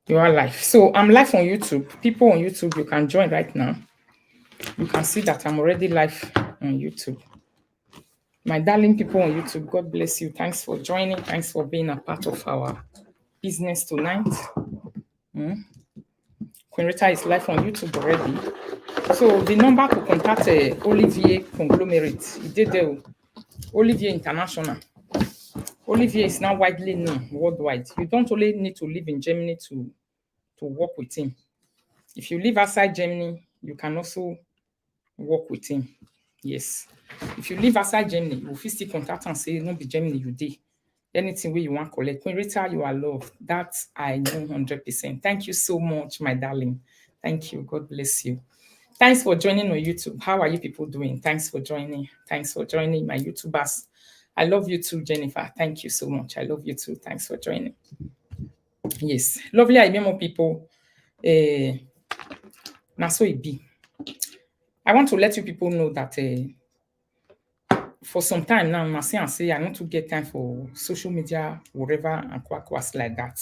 You are live. So I'm live on YouTube. People on YouTube, you can join right now. You can see that I'm already live on YouTube. My darling people on YouTube, God bless you. Thanks for joining. Thanks for being a part of our business tonight. Queen Rita is live on YouTube already. So the number to contact Olivier Conglomerate, he did the Olivier International. Olivier is now widely known worldwide. You don't only need to live in Germany to work with him. If you live outside Germany, you can also work with him. Yes. If you live outside Germany, you will still contact and say, no be Germany you did. Anything where you want to collect. Queen Rita, you are loved. That I know 100%. Thank you so much, my darling. Thank you. God bless you. Thanks for joining on YouTube. How are you people doing? Thanks for joining. Thanks for joining my YouTubers. I love you too, Jennifer. Thank you so much. I love you too. Thanks for joining. Yes. Lovely I memo people. Now so it be. I want to let you people know that for some time now, I say I not to get time for social media, whatever, and quacks like that.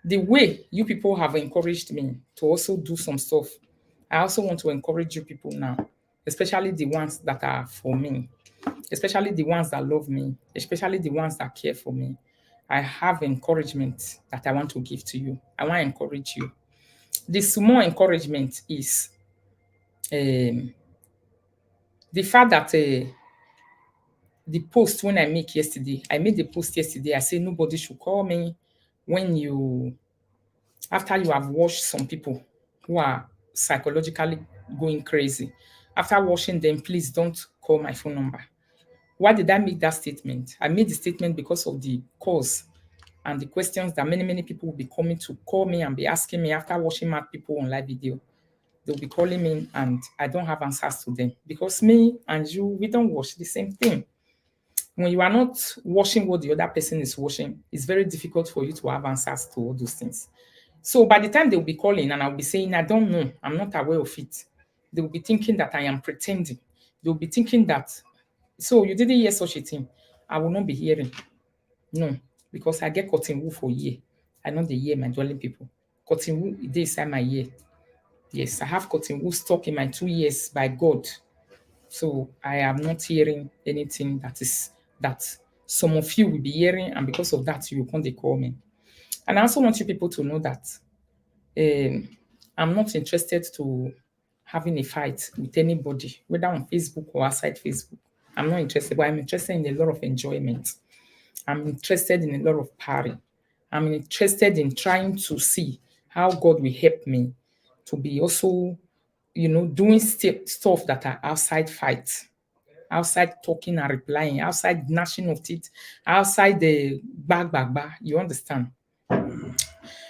The way you people have encouraged me to also do some stuff, I also want to encourage you people now, especially the ones that are for me, especially the ones that love me, especially the ones that care for me. I have encouragement that I want to give to you. I want to encourage you. The small encouragement is the fact that the post when I make yesterday, I made the post yesterday. I say nobody should call me when you, after you have watched some people who are psychologically going crazy. After watching them, please don't call my phone number. Why did I make that statement? I made the statement because of the cause and the questions that many people will be coming to call me and be asking me after watching mad people on live video. They'll be calling me and I don't have answers to them because me and you, we don't watch the same thing. When you are not watching what the other person is watching, it's very difficult for you to have answers to all those things. So by the time they'll be calling and I'll be saying, I don't know, I'm not aware of it, they'll be thinking that I am pretending. They'll be thinking that, so you didn't hear such a thing. I will not be hearing. No, because I get cotton wool for year. I know the year, my dwelling people. Cotton wool, it is inside my ear. Yes, I have cotton wool stuck in my 2 years by God. So I am not hearing anything that some of you will be hearing, and because of that, you can't call me. And I also want you people to know that I'm not interested to having a fight with anybody, whether on Facebook or outside Facebook. I'm not interested, but I'm interested in a lot of enjoyment. I'm interested in a lot of party. I'm interested in trying to see how God will help me to be also, doing stuff that are outside fights, outside talking and replying, outside gnashing of teeth, outside the bag. You understand?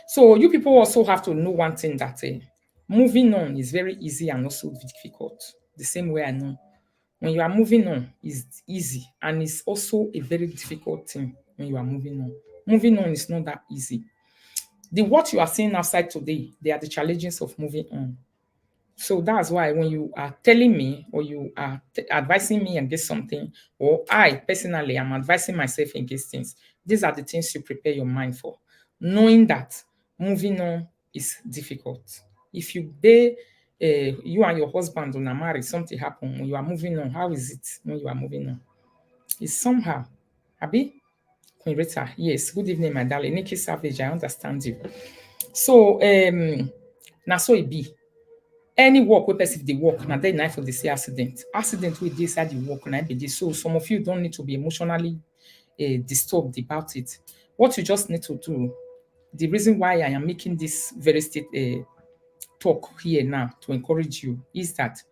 So you people also have to know one thing that moving on is very easy and also difficult. The same way I know when you are moving on is easy and it's also a very difficult thing when you are moving on. Moving on is not that easy. The what you are seeing outside today, they are the challenges of moving on. So that's why when you are telling me or you are advising me against something, or I personally am advising myself against things, these are the things you prepare your mind for. Knowing that moving on is difficult. If you and your husband are married, something happen when you are moving on. How is it when you are moving on? It's somehow. Abi? Queen Rita, yes. Good evening, my darling. Nikki Savage, I understand you. So, now so it be. Any work wey person dey work na then na for dey say accident wey dey inside the work na be this. So some of you don't need to be emotionally disturbed about it. What you just need to do, the reason why I am making this very talk here now to encourage you is that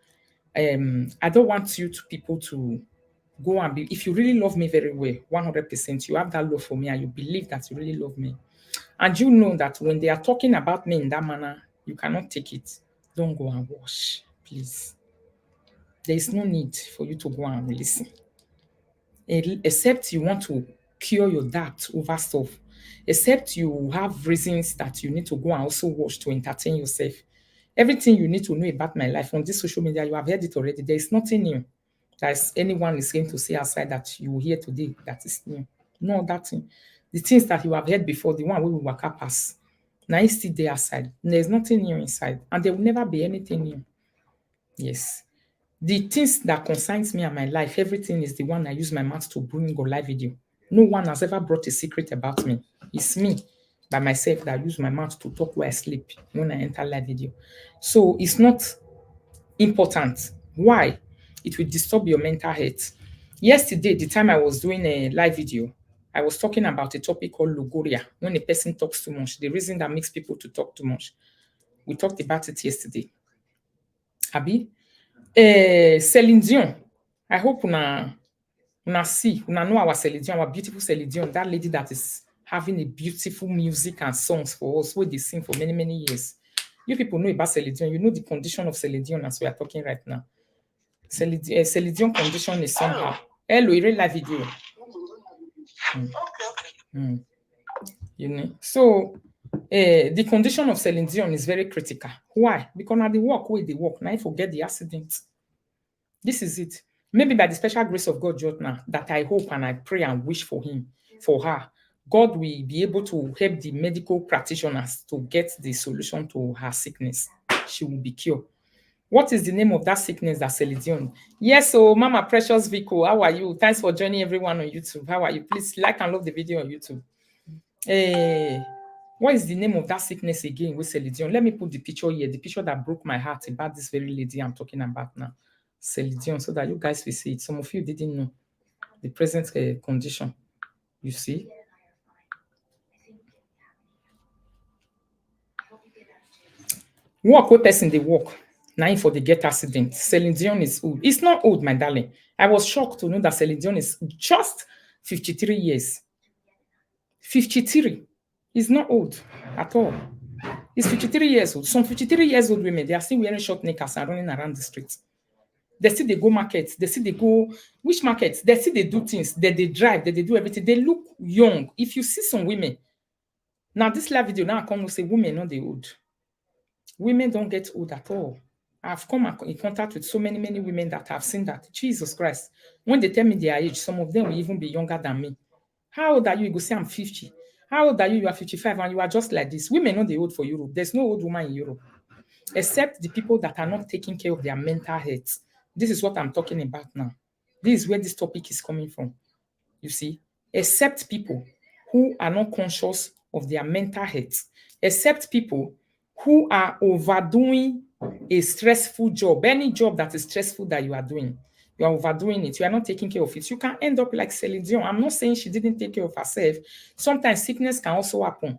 I don't want you people to go and be, if you really love me very well 100%, you have that love for me and you believe that you really love me, and you know that when they are talking about me in that manner, you cannot take it. Don't go and wash, please. There is no need for you to go and listen. Except you want to cure your doubt over stuff. Except you have reasons that you need to go and also watch to entertain yourself. Everything you need to know about my life on this social media, you have heard it already. There is nothing new that anyone is going to say outside that you will hear today that is new. No other thing. The things that you have heard before, the one we will work up pass. Now it's still there aside. There's nothing new inside, and there will never be anything new. Yes. The things that concerns me and my life, everything is the one I use my mouth to bring on live video. No one has ever brought a secret about me. It's me by myself that use my mouth to talk while I sleep when I enter live video. So it's not important. Why? It will disturb your mental health. Yesterday, the time I was doing a live video, I was talking about a topic called logoria. When a person talks too much, the reason that makes people to talk too much. We talked about it yesterday. Abi? Celine Dion. I hope una know our Celine Dion, our beautiful Celine Dion, that lady that is having a beautiful music and songs for us, where they sing for many, many years. You people know about Celine Dion. You know the condition of Celine Dion as we are talking right now. Celine Dion condition is somehow. Hello, you read live video. You know, so the condition of Celine Dion is very critical. Why? Because now the work where they work, now I forget the accident. This is it. Maybe by the special grace of God, just now, that I hope and I pray and wish for her, God will be able to help the medical practitioners to get the solution to her sickness. She will be cured. What is the name of that sickness that Celine Dion? Yes, so Mama Precious Vico, how are you? Thanks for joining everyone on YouTube. How are you? Please like and love the video on YouTube. What is the name of that sickness again with Celine Dion? Let me put the picture here, the picture that broke my heart about this very lady I'm talking about now, Celine Dion, so that you guys will see it. Some of you didn't know the present condition. You see? Walk with person they walk. Now for the get accident. Celine Dion is old. It's not old, my darling. I was shocked to know that Celine Dion is just 53 years. 53 is not old at all. It's 53 years old. Some 53 years old women, they are still wearing short knickers and running around the streets. They see they go markets. They see they go, which markets? They see they do things. They drive. They do everything. They look young. If you see some women, now this live video, now I come to say women not the old. Women don't get old at all. I've come in contact with so many women that have seen that. Jesus Christ. When they tell me their age, some of them will even be younger than me. How old are you? You go say I'm 50. How old are you? You are 55 and you are just like this. Women not the old for Europe. There's no old woman in Europe. Except the people that are not taking care of their mental health. This is what I'm talking about now. This is where this topic is coming from. You see? Except people who are not conscious of their mental health. Except people who are overdoing a stressful job. Any job that is stressful that you are doing, you are overdoing it. You are not taking care of it. You can end up like Celine Dion. I'm not saying she didn't take care of herself. Sometimes sickness can also happen.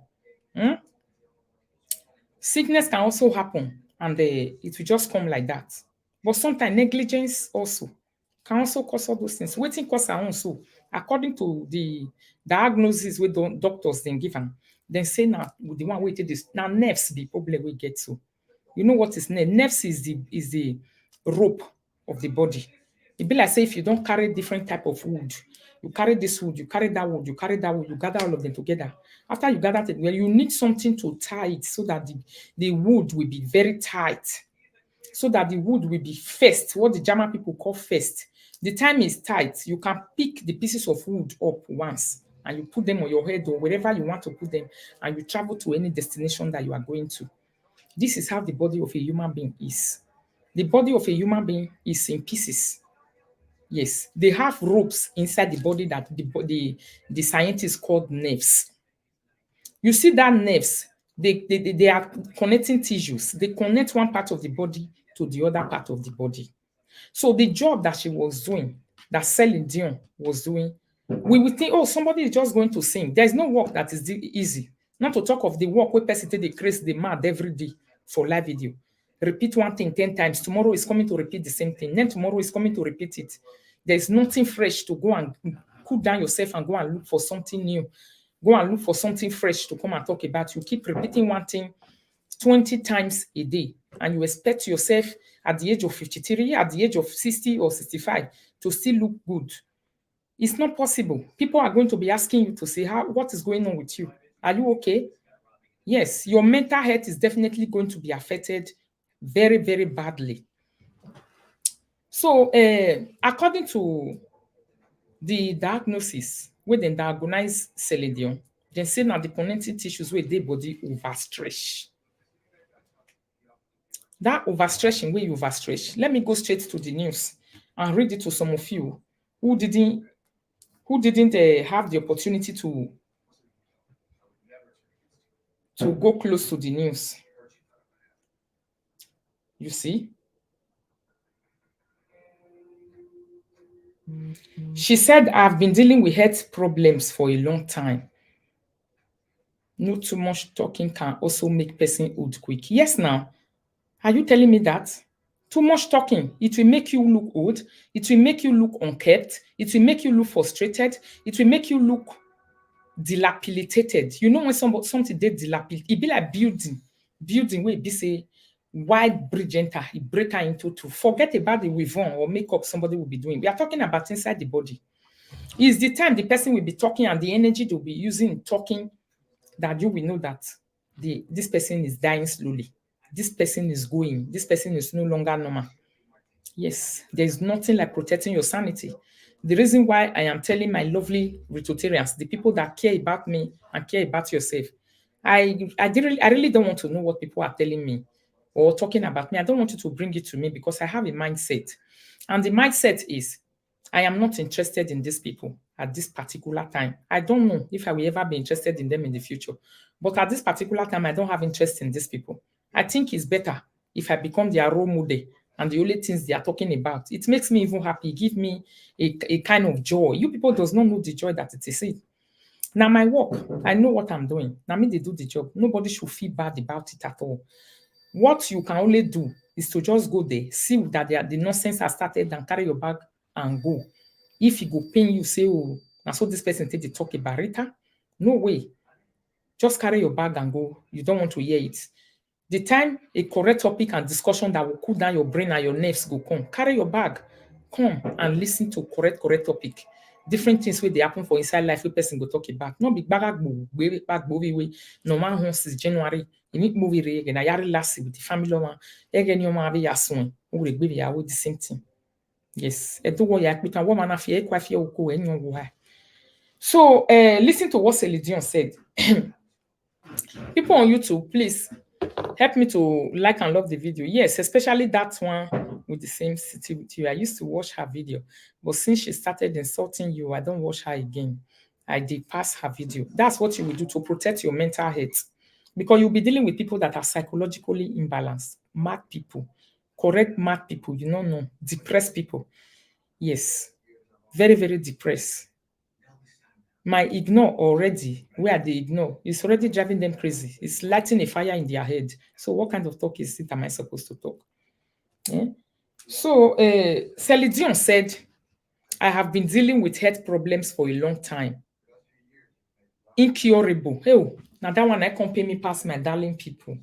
Sickness can also happen, and it will just come like that. But sometimes negligence also can also cause all those things. Waiting cause her own so, according to the diagnosis with the doctors then given, then say now the one waiting this now nerves be problem we get to. You know what is nerve? Nerves is the rope of the body. It be like say if you don't carry different type of wood, you carry this wood, you carry that wood, you carry that wood, you gather all of them together. After you gather it, well, you need something to tie it so that the wood will be very tight. So that the wood will be first, what the German people call first. The time is tight. You can pick the pieces of wood up once and you put them on your head or wherever you want to put them, and you travel to any destination that you are going to. This is how the body of a human being is. The body of a human being is in pieces. Yes, they have ropes inside the body that the scientists called nerves. You see that nerves, they are connecting tissues. They connect one part of the body to the other part of the body. So the job that she was doing, that Celine Dion was doing, we would think, oh, somebody is just going to sing. There's no work that is easy. Not to talk of the work where person they create the mad every day for live video. Repeat one thing 10 times. Tomorrow is coming to repeat the same thing. Then tomorrow is coming to repeat it. There's nothing fresh to go and cool down yourself and go and look for something new. Go and look for something fresh to come and talk about. You keep repeating one thing 20 times a day, and you expect yourself at the age of 53, at the age of 60 or 65 to still look good. It's not possible. People are going to be asking you to say, what is going on with you? Are you okay? Yes, your mental health is definitely going to be affected very, very badly. So, according to the diagnosis wey dem diagnose Celine. Dem say na the connective tissues wey dey body overstretch. That overstretching wey you overstretch, let me go straight to the news and read it to some of you who didn't have the opportunity to go close to the news. You see? She said, I've been dealing with health problems for a long time. No too much talking can also make person old quick. Yes, now. Are you telling me that? Too much talking, it will make you look old. It will make you look unkept. It will make you look frustrated. It will make you look dilapidated. You know when something dey dilapidated, it be like building where it be say wide bridge enter, it break her into two. Forget about the weave on or makeup somebody will be doing. We are talking about inside the body. It's the time the person will be talking and the energy they'll be using in talking that you will know that this person is dying slowly. This person is going. This person is no longer normal. Yes, there's nothing like protecting your sanity. The reason why I am telling my lovely Rototarians, the people that care about me and care about yourself, I really don't want to know what people are telling me or talking about me. I don't want you to bring it to me because I have a mindset. And the mindset is, I am not interested in these people at this particular time. I don't know if I will ever be interested in them in the future. But at this particular time, I don't have interest in these people. I think it's better if I become their role model and the only things they are talking about. It makes me even happy. It gives me a kind of joy. You people does not know the joy that it is in. Now my work, I know what I'm doing. Now me, they do the job. Nobody should feel bad about it at all. What you can only do is to just go there, see that the nonsense has started and carry your bag and go. If it go pain you, say, oh, now so this person take the talk about it. No way. Just carry your bag and go. You don't want to hear it. The time a correct topic and discussion that will cool down your brain and your nerves go come, carry your bag, come and listen to correct topic. Different things wey dey happen for inside life wey person go talk about. No be gbagagbo no man who since January. You need movie re na yari last with the family one. Again, your man be yasun. Who will be the same thing. Yes. So listen to what Celine Dion said. People on YouTube, please help me to like and love the video. Yes, especially that one with the same city with you. I used to watch her video, but since she started insulting you, I don't watch her again. I did pass her video. That's what you will do to protect your mental health. Because you'll be dealing with people that are psychologically imbalanced, mad people, correct mad people, you know, depressed people. Yes, very, very depressed. My ignore already, where they ignore, it's already driving them crazy. It's lighting a fire in their head. So what kind of talk is it am I supposed to talk? Yeah? So Celine Dion said, I have been dealing with health problems for a long time. Incurable. Hey, now that one I compare me past my darling people.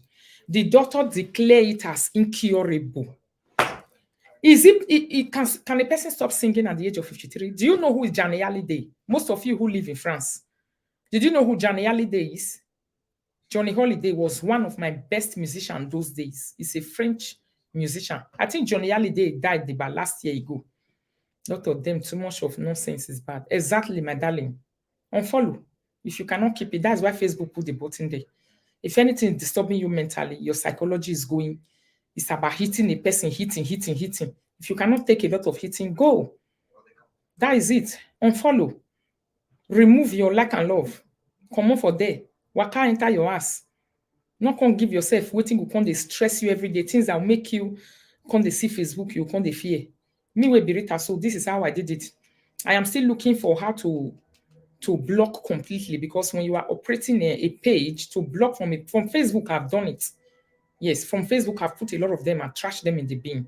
The doctor declare it as incurable. Is can a person stop singing at the age of 53? Do you know who is Johnny Hallyday? Most of you who live in France. Did you know who Johnny Hallyday is? Johnny Hallyday was one of my best musicians those days. He's a French musician. I think Johnny Hallyday died about last year ago. Lot of them, too much of nonsense is bad. Exactly, my darling. Unfollow. If you cannot keep it, that's why Facebook put the button there. If anything is disturbing you mentally, your psychology is going. It's about hitting a person, hitting. If you cannot take a lot of hitting, go. That is it. Unfollow. Remove your like and love. Come on for there. Waka enter your ass. Not come give yourself waiting go come they stress you every day. Things that will make you come they see Facebook, you come they fear. Me we Birita, so this is how I did it. I am still looking for how to block completely because when you are operating a page to block from Facebook, I've done it. Yes, from Facebook, I've put a lot of them and trashed them in the bin.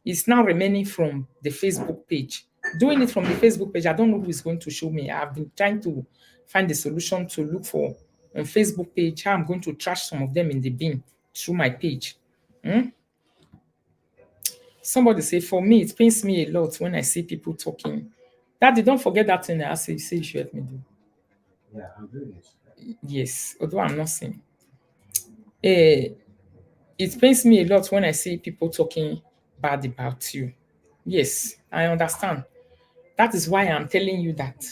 It's now remaining from the Facebook page. Doing it from the Facebook page, I don't know who is going to show me. I've been trying to find the solution to look for on Facebook page how I'm going to trash some of them in the bin through my page. Somebody say, for me, it pains me a lot when I see people talking. Daddy, don't forget that thing I say you should help me do. Yeah, I'm doing it. Yes, although I'm not saying. It pains me a lot when I see people talking bad about you. Yes, I understand. That is why I'm telling you that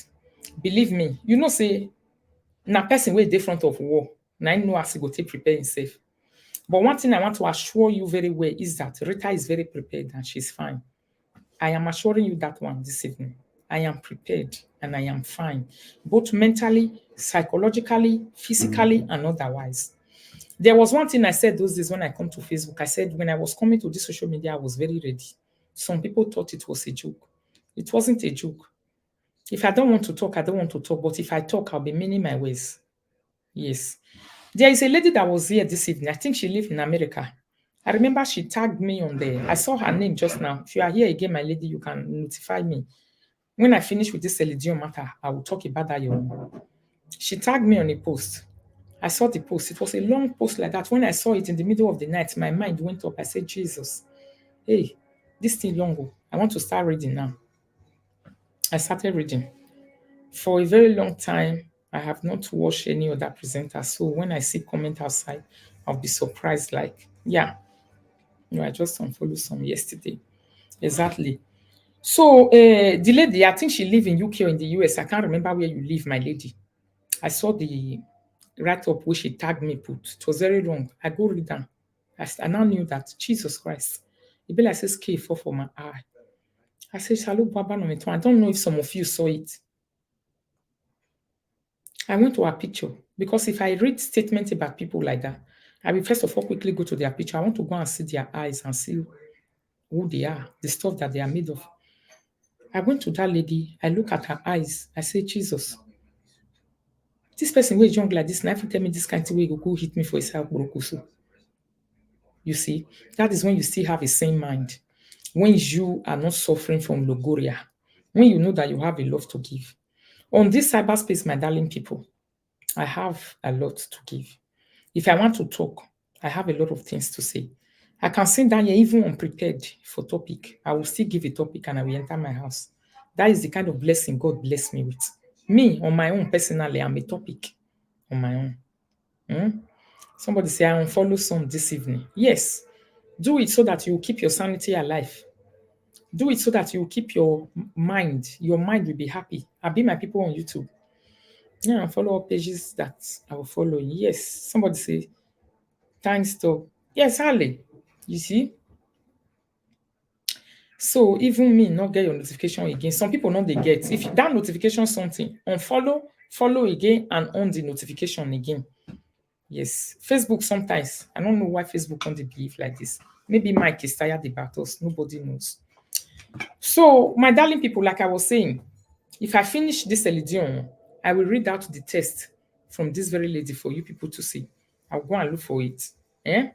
Believe me, you know, say, na person wey dey front of war, na him know as he go take prepare himself. But one thing I want to assure you very well is that Rita is very prepared and she's fine. I am assuring you that one this evening. I am prepared and I am fine, both mentally, psychologically, physically, and otherwise. There was one thing I said those days when I come to Facebook. I said when I was coming to this social media, I was very ready. Some people thought it was a joke. It wasn't a joke. If I don't want to talk, I don't want to talk. But if I talk, I'll be meaning my ways. Yes. There is a lady that was here this evening. I think she lived in America. I remember she tagged me on there. I saw her name just now. If you are here again, my lady, you can notify me. When I finish with this Celine matter, I will talk about that. She tagged me on a post. I saw the post. It was a long post like that. When I saw it in the middle of the night, my mind went up. I said, Jesus, hey, this thing long. I want to start reading now. I started reading. For a very long time, I have not watched any other presenter. So when I see comment outside, I'll be surprised. Like, yeah, I just unfollowed some yesterday. Exactly. So the lady, I think she live in UK or in the US. I can't remember where you live, my lady. I saw the write-up where she tagged me put. It was very long. I go read them. I now knew that Jesus Christ. It be like says K fall for my eye. I said, Shalom Baba no meto. I don't know if some of you saw it. I went to her picture because if I read statements about people like that, I will first of all quickly go to their picture. I want to go and see their eyes and see who they are, the stuff that they are made of. I went to that lady. I look at her eyes. I say, Jesus, this person who is young like this, now if you tell me this kind of way, go hit me for his help, so. You see, that is when you still have a sane mind. When you are not suffering from logoria. When you know that you have a lot to give. On this cyberspace, my darling people, I have a lot to give. If I want to talk, I have a lot of things to say. I can sit down here even unprepared for topic. I will still give a topic and I will enter my house. That is the kind of blessing God bless me with. Me, on my own, personally, I'm a topic on my own. Somebody say, I unfollow some this evening. Yes, do it so that you keep your sanity alive. Do it so that you keep your mind will be happy. I'll be my people on YouTube. Yeah, follow up pages that I will follow. Yes, somebody say, thanks to, yes, Ali. You see? So even me not get your notification again. Some people not they get. If that notification something, unfollow, follow again, and on the notification again. Yes. Facebook sometimes. I don't know why Facebook don't behave like this. Maybe Mike is tired about us. Nobody knows. So, my darling people, like I was saying, if I finish this Elidion, I will read out the text from this very lady for you people to see. I'll go and look for it. Eh?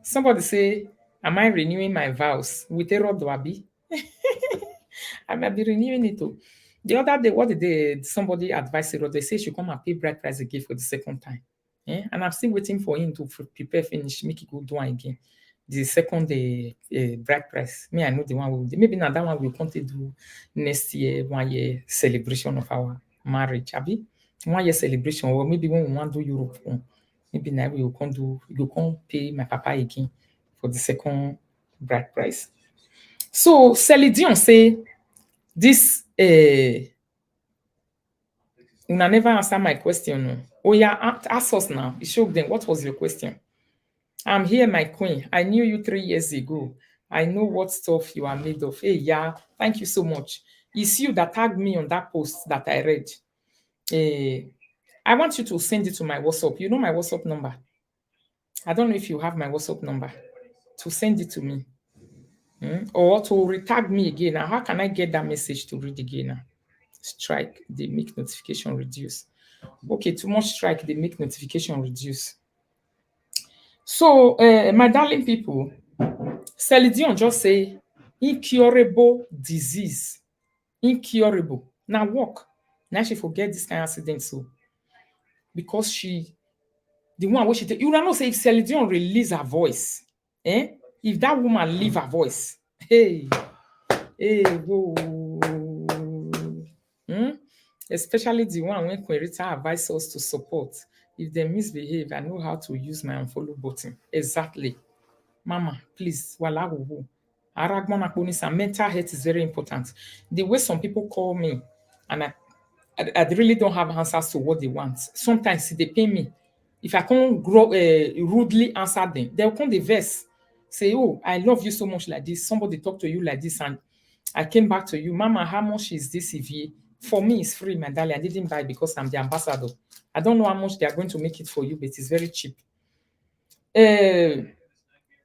Somebody say, am I renewing my vows with a rod wabi? I might be renewing it too. The other day, what did somebody advise her? They say she come and pay bride price again for the second time. Eh? And I'm still waiting for him to prepare, finish, make it go do one again. The second bride price. Me, I know the one we will do. Maybe now that one we'll come to do next year, 1 year celebration of our marriage. Abi? 1 year celebration, or maybe when we want to do Europe, maybe now we will come do, we will come pay my papa again for the second bride price. So Celidion say this una never answer my question. No. Oh yeah, ask us now. Show them what was your question. I'm here, my queen. I knew you 3 years ago. I know what stuff you are made of. Hey, yeah, thank you so much. It's you that tagged me on that post that I read. I want you to send it to my WhatsApp. You know my WhatsApp number. I don't know if you have my WhatsApp number. To send it to me. Or to retag me again. Now, how can I get that message to read again now? Strike, they make notification reduce. Okay, too much strike, they make notification reduce. So, my darling people, Celidion just say incurable disease. Incurable. Now work. Now she forget this kind of accident so. Because the one where she take, you don't know say if Celidion release her voice, if that woman leave her voice, hey, whoa. Especially the one when Querita advise us to support. If they misbehave, I know how to use my unfollow button. Exactly. Mama, please, Aragmon mental health is very important. The way some people call me, and I really don't have answers to what they want. Sometimes they pay me. If I can't rudely answer them, they'll come the verse. Say, oh, I love you so much like this. Somebody talk to you like this, and I came back to you. Mama, how much is this EVA? For me, it's free, my darling. I didn't buy it because I'm the ambassador. I don't know how much they are going to make it for you, but it's very cheap.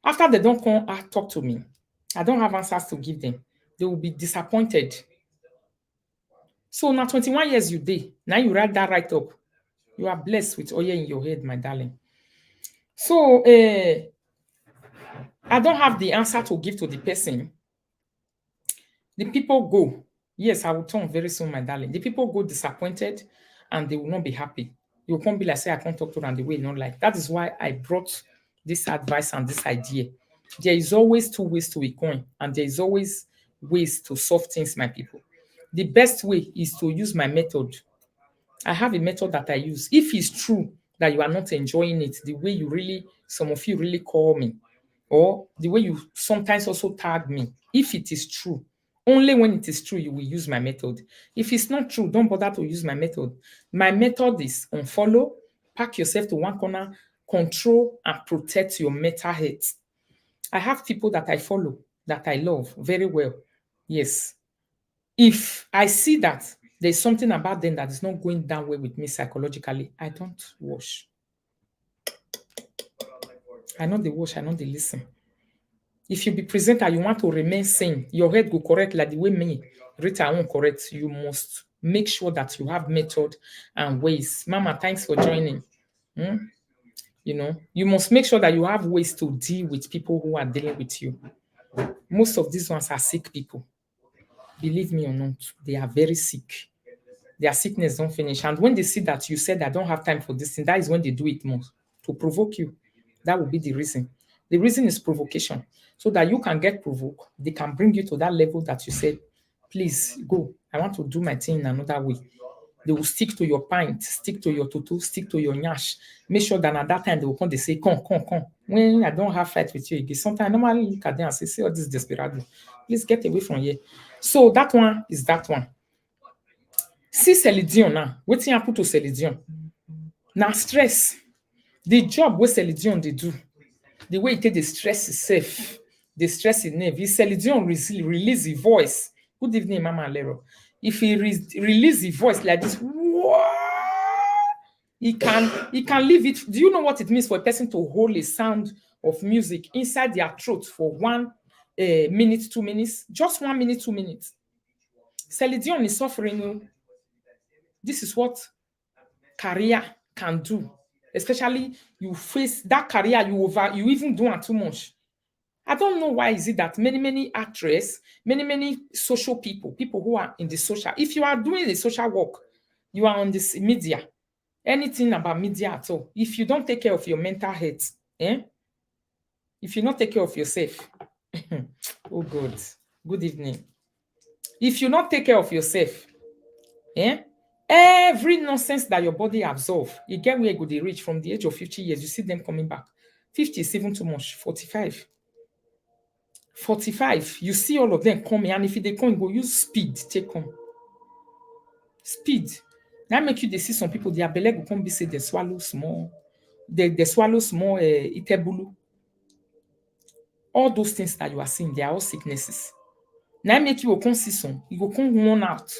After they don't come talk to me, I don't have answers to give them. They will be disappointed. So now 21 years you did. Now you write that right up. You are blessed with oil in your head, my darling. So I don't have the answer to give to the person. The people go. Yes, I will turn very soon, my darling. The people go disappointed and they will not be happy. You will come be like, say, I can't talk to them the way you don't like. That is why I brought this advice and this idea. There is always two ways to a coin, and there is always ways to solve things, my people. The best way is to use my method. I have a method that I use. If it's true that you are not enjoying it the way you really, some of you really call me, or the way you sometimes also tag me, if it is true, only when it is true you will use my method. If it's not true, don't bother to use my method. My method is unfollow, pack yourself to one corner, control and protect your mental health. I have people that I follow, that I love very well. Yes. If I see that there's something about them that is not going down well with me psychologically, I don't watch. I know they watch, I know they listen. If you be presenter, you want to remain sane, your head go correct like the way me, Rita, won't correct. You must make sure that you have method and ways. Mama, thanks for joining. You know, you must make sure that you have ways to deal with people who are dealing with you. Most of these ones are sick people. Believe me or not, they are very sick. Their sickness don't finish. And when they see that you said, I don't have time for this thing, that is when they do it more to provoke you. That will be the reason. The reason is provocation. So that you can get provoked, they can bring you to that level that you said, please go. I want to do my thing in another way. They will stick to your pint, stick to your tutu, stick to your nyash. Make sure that at that time they will come, they say, come. When I don't have fight with you again, sometimes I normally look at them and say, see all this desperado. Please get away from here. So that one is that one. See Celine now. Wetin happen to Celine? Now stress. The job wey Celine dey do, the way e take dey stress itself, dey stress im nerve. If Celine release the voice, good evening, Mama Lero. If he release the voice like this, he can leave it. Do you know what it means for a person to hold a sound of music inside their throat for 1 minute, 2 minutes? Just 1 minute, 2 minutes. Celine is suffering. This is what career can do. Especially you face that career, you even do it too much. I don't know why is it that many actresses, many social people who are in the social, if you are doing the social work, you are on this media, anything about media at all, if you don't take care of your mental health, if you not take care of yourself, oh God, good evening. If you not take care of yourself, every nonsense that your body absorbs, you get where you go, they reach from the age of 50 years, you see them coming back. 50 is even too much. 45, you see all of them coming, and if they come, go use speed, take come. Speed. That make you they see some people, their belly go come be say they swallow small, they swallow small itebulu. All those things that you are seeing, they are all sicknesses. Now make you go come see some, you go come worn out.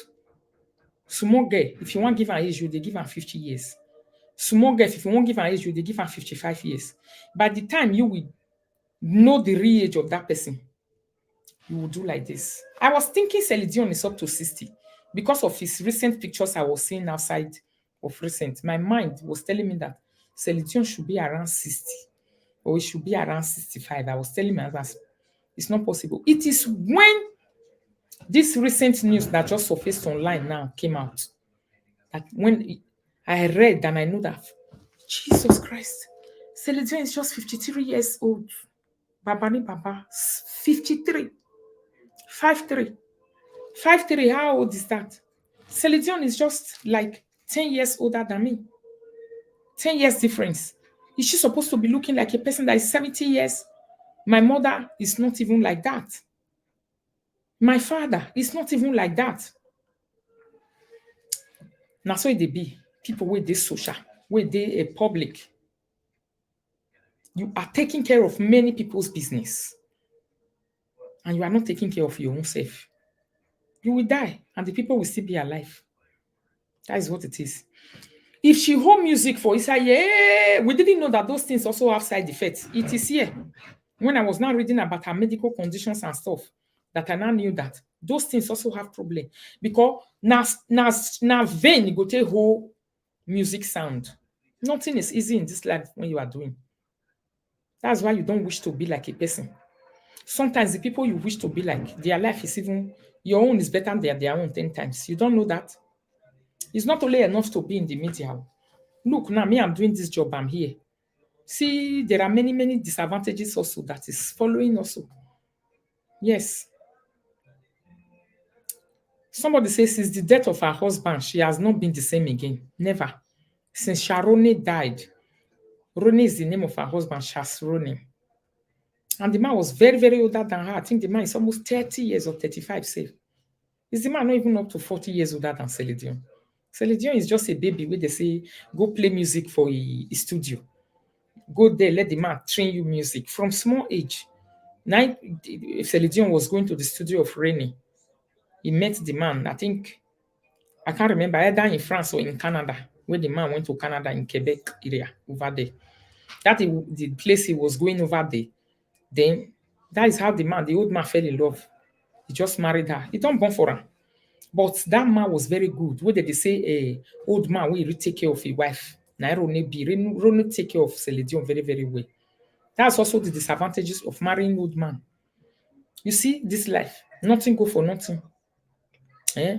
Small girl, if you want to give an age, they give her 50 years. Small girl, if you want to give an age, they give her 55 years. By the time you will know the real age of that person, you will do like this. I was thinking Celine Dion is up to 60 because of his recent pictures I was seeing outside of recent. My mind was telling me that Celine Dion should be around 60 or it should be around 65. I was telling my husband, it's not possible. It is when this recent news that just surfaced online now came out. That when I read and I know that, Jesus Christ, Celine Dion is just 53 years old. Babani Baba, 53. 5'3". 5'3", how old is that? Celine Dion is just like 10 years older than me. 10 years difference. Is she supposed to be looking like a person that is 70 years? My mother is not even like that. My father is not even like that. Now, so they be people with this social, with the a public. You are taking care of many people's business, and you are not taking care of your own self. You will die, and the people will still be alive. That is what it is. If she hold music for Isaiah, yeah, we didn't know that those things also have side effects. It is here. When I was now reading about her medical conditions and stuff, that I now knew that those things also have problem. Because now vein go take whole music sound. Nothing is easy in this life when you are doing. That's why you don't wish to be like a person. Sometimes the people you wish to be like, their life is even, your own is better than their own 10 times. You don't know that? It's not only enough to be in the media. Look, now me, I'm doing this job, I'm here. See, there are many, many disadvantages also that is following also. Yes. Somebody says since the death of her husband, she has not been the same again. Never. Since Sharone died, Rone is the name of her husband, Shasrone. And the man was very, very older than her. I think the man is almost 30 years or 35, say. Is the man not even up to 40 years older than Celine Dion? Celine Dion is just a baby where they say, go play music for a studio. Go there, let the man train you music from small age. Now, if Celine Dion was going to the studio of Rene, he met the man, I think, I can't remember, either in France or in Canada, where the man went to Canada in Quebec area, over there. That is the place he was going over there. Then, that is how the old man fell in love. He just married her. He don't born for her. But that man was very good. Where they say a old man will really take care of his wife. Now Rone take care of Celine Dion very, very well. That's also the disadvantages of marrying old man. You see, this life, nothing go for nothing.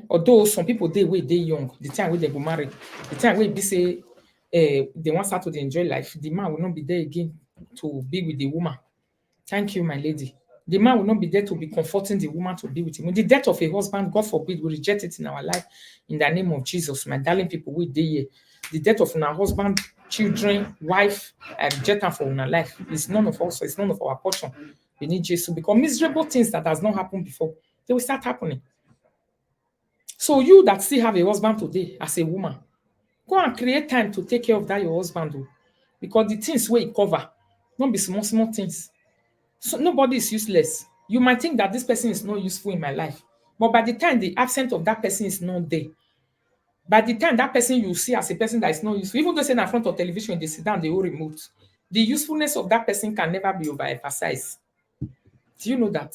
Although some people they young, the time when they go marry, the time when be say they want start to dey enjoy life, the man will not be there again to be with the woman. Thank you, my lady. The man will not be there to be comforting the woman to be with him. With the death of a husband, God forbid, we reject it in our life in the name of Jesus, my darling people. We dey here. The death of our husband, children, wife, I reject them for our life. It's none of us, it's none of our portion. We need Jesus because miserable things that has not happened before, they will start happening. So you that still have a husband today as a woman, go and create time to take care of that your husband, though, because the things where it cover, don't be small, small things. So nobody is useless. You might think that this person is not useful in my life, but by the time the absence of that person is not there, by the time that person you see as a person that is not useful, even though say in front of television they sit down, they all remote, the usefulness of that person can never be overemphasized. Do you know that?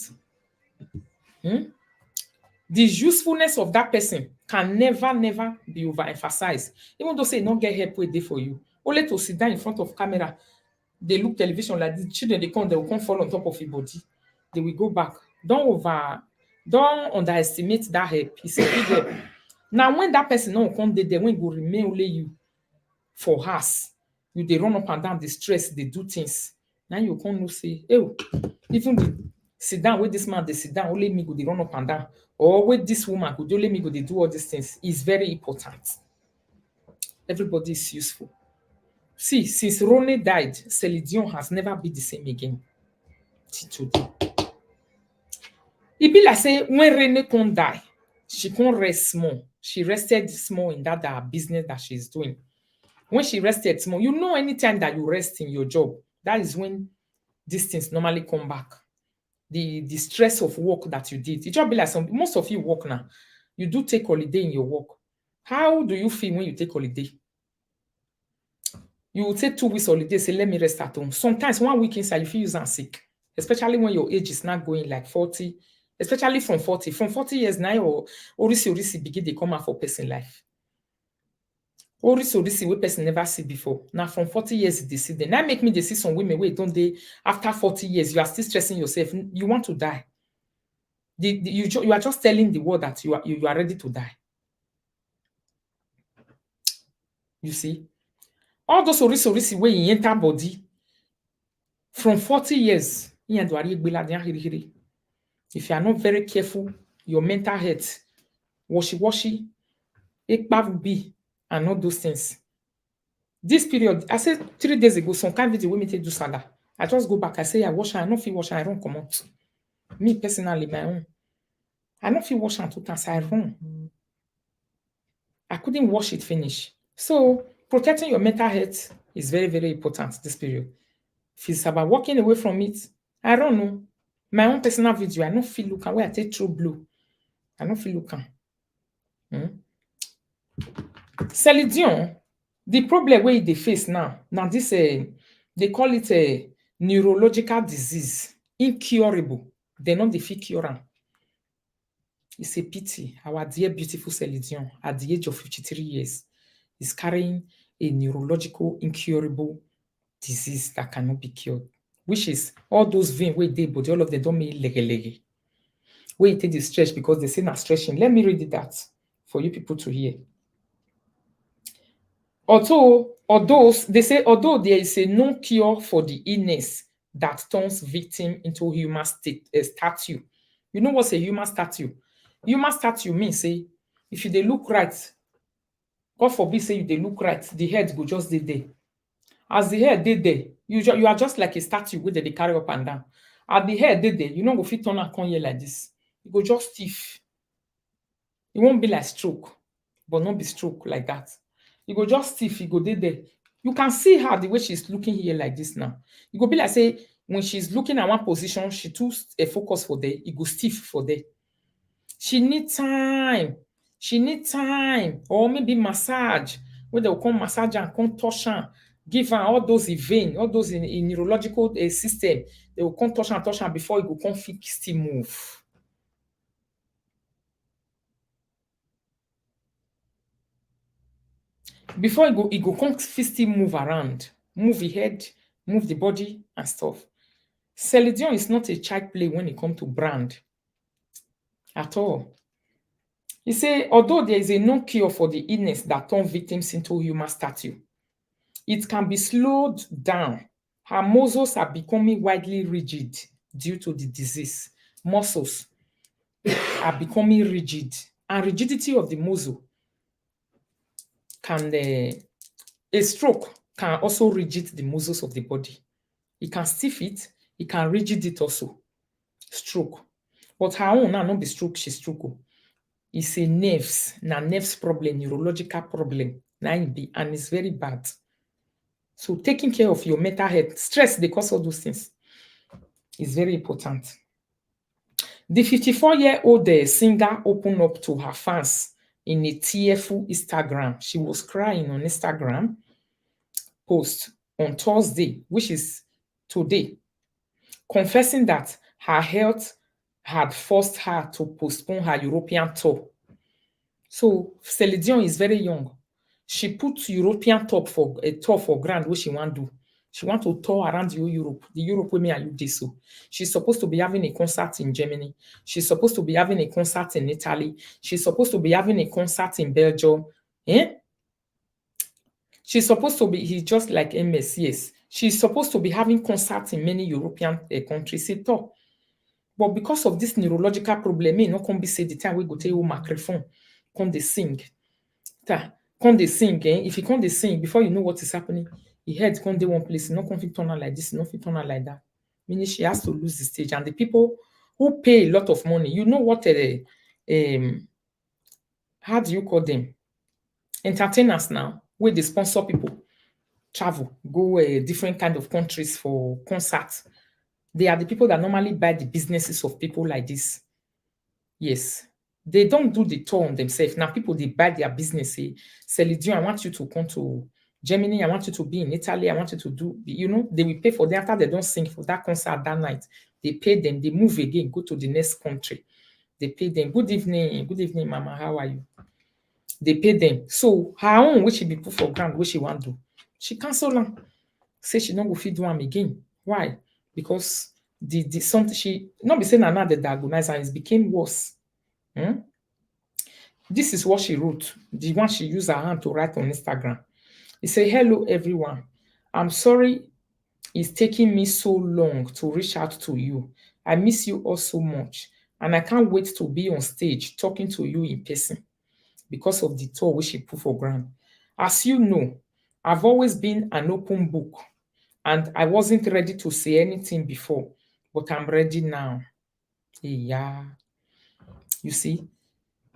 The usefulness of that person can never, never be overemphasized. Even though say not get help with day for you, only to sit down in front of camera, they look television like the children they will come fall on top of your body. They will go back. Don't underestimate that help. It's a big help. Now, when that person no come there, when go remain only you for us, you they run up and down, the stress, they do things. Now you can't no say, oh, even the sit down with this man, they sit down, only me go they run up and down. Or with this woman, could only me go they do all these things. Is very important. Everybody is useful. See, since Rone died, Celine Dion has never been the same again. Till today. It be like say when Rene can't die, she can't rest small. She rested small in that business that she's doing. When she rested small, you know, anytime that you rest in your job, that is when these things normally come back. The stress of work that you did. It just be like most of you work now. You do take holiday in your work. How do you feel when you take holiday? You will take 2 weeks holiday, say, let me rest at home. Sometimes 1 week inside, you feel you are sick, especially when your age is not going like 40, especially from 40. From 40 years now, or orisi begin they come out for person life. Orisi where person never see before. Now from 40 years, they see them. Now make me they see some women wait, don't they? After 40 years, you are still stressing yourself. You want to die. You are just telling the world that you are ready to die. You see? All those orisi where you enter body from 40 years, if you are not very careful, your mental health, washy, ekpavubi, and all those things. This period, I said 3 days ago, some kind video women take do salad. I just go back, I say, I wash, I don't feel wash, I don't come out. Me personally, my own. I no fit wash am two times, I run. I couldn't wash it finish. So protecting your mental health is very, very important this period. If it's about walking away from it, I don't know. My own personal video, I no feel look am where I take through blue. I no feel look am. Celine Dion, the problem wey e dey face now, na this they call it a neurological disease, incurable. They no dey fit cure am. It's a pity. Our dear beautiful Celine Dion, at the age of 53 years, is carrying a neurological incurable disease that cannot be cured, which is all those veins wey dey body, all of them don make lege. Wey take the stretch because they say na stretching. Let me read it that for you people to hear. Although there is a known cure for the illness that turns victim into human statue. You know what's a human statue? Human statue means say if you dey look right, God forbid say you dey look right, the head go just dey there. As the head dey there, you are just like a statue wey dey carry up and down. As the head dey there, you no go fit turn am come here like this. You go just stiff. It won't be like stroke, but not be stroke like that. You go just stiff, you go dey there. You can see her the way she's looking here like this now. You go be like say when she's looking at one position, she too focus for there, it go stiff for there. She need time. She need time, or maybe massage, where they will come massage and come touch her, give her all those vein, all those in neurological system. They will come touch her before it will come fix still move. Before it go come still move around, move the head, move the body and stuff. Celine Dion is not a child play when it comes to brand at all. He say, although there is a known cure for the illness that turns victims into human statue, it can be slowed down. Her muscles are becoming widely rigid due to the disease. Muscles are becoming rigid, and rigidity of the muscle can a stroke can also rigid the muscles of the body. It can stiff it, it can rigid it also. Stroke. But her own now not be stroke, she stroke. It's a nerves problem, neurological problem. Now it be, and it's very bad. So taking care of your mental health, stress, the cause of those things is very important. The 54-year-old singer opened up to her fans in a tearful Instagram. She was crying on Instagram post on Thursday, which is today, confessing that her health had forced her to postpone her European tour. So Celine Dion is very young. She put European tour for grand, what she want to do. She want to tour around the Europe where me and you did so. She's supposed to be having a concert in Germany. She's supposed to be having a concert in Italy. She's supposed to be having a concert in Belgium. She's supposed to be, he's just like MS, yes. She's supposed to be having concerts in many European countries. But because of this neurological problem, me no come be say the time we go take your microphone, come they sing. Come they sing, If you come they sing, before you know what is happening, your head come dey one place, no come fit turn on like this, no fit turn on like that. Meaning she has to lose the stage. And the people who pay a lot of money, you know what how do you call them? Entertainers now, where they sponsor people, travel, go different kind of countries for concerts. They are the people that normally buy the businesses of people like this. Yes. They don't do the tour on themselves. Now people, they buy their business. Say, Celine Dion, I want you to come to Germany. I want you to be in Italy. I want you to do, they will pay for them after they don't sing for that concert that night. They pay them. They move again, go to the next country. They pay them. Good evening, Mama. How are you? They pay them. So her own, which she be put for ground, which she want to do, she cancel them. Say she don't go fit do them again. Why? Because the something she not be saying now the diagnosis and it became worse. This is what she wrote. The one she used her hand to write on Instagram. He said, "Hello everyone. I'm sorry it's taking me so long to reach out to you. I miss you all so much, and I can't wait to be on stage talking to you in person because of the tour which she put for ground. As you know, I've always been an open book, and I wasn't ready to say anything before, but I'm ready now." Yeah. You see,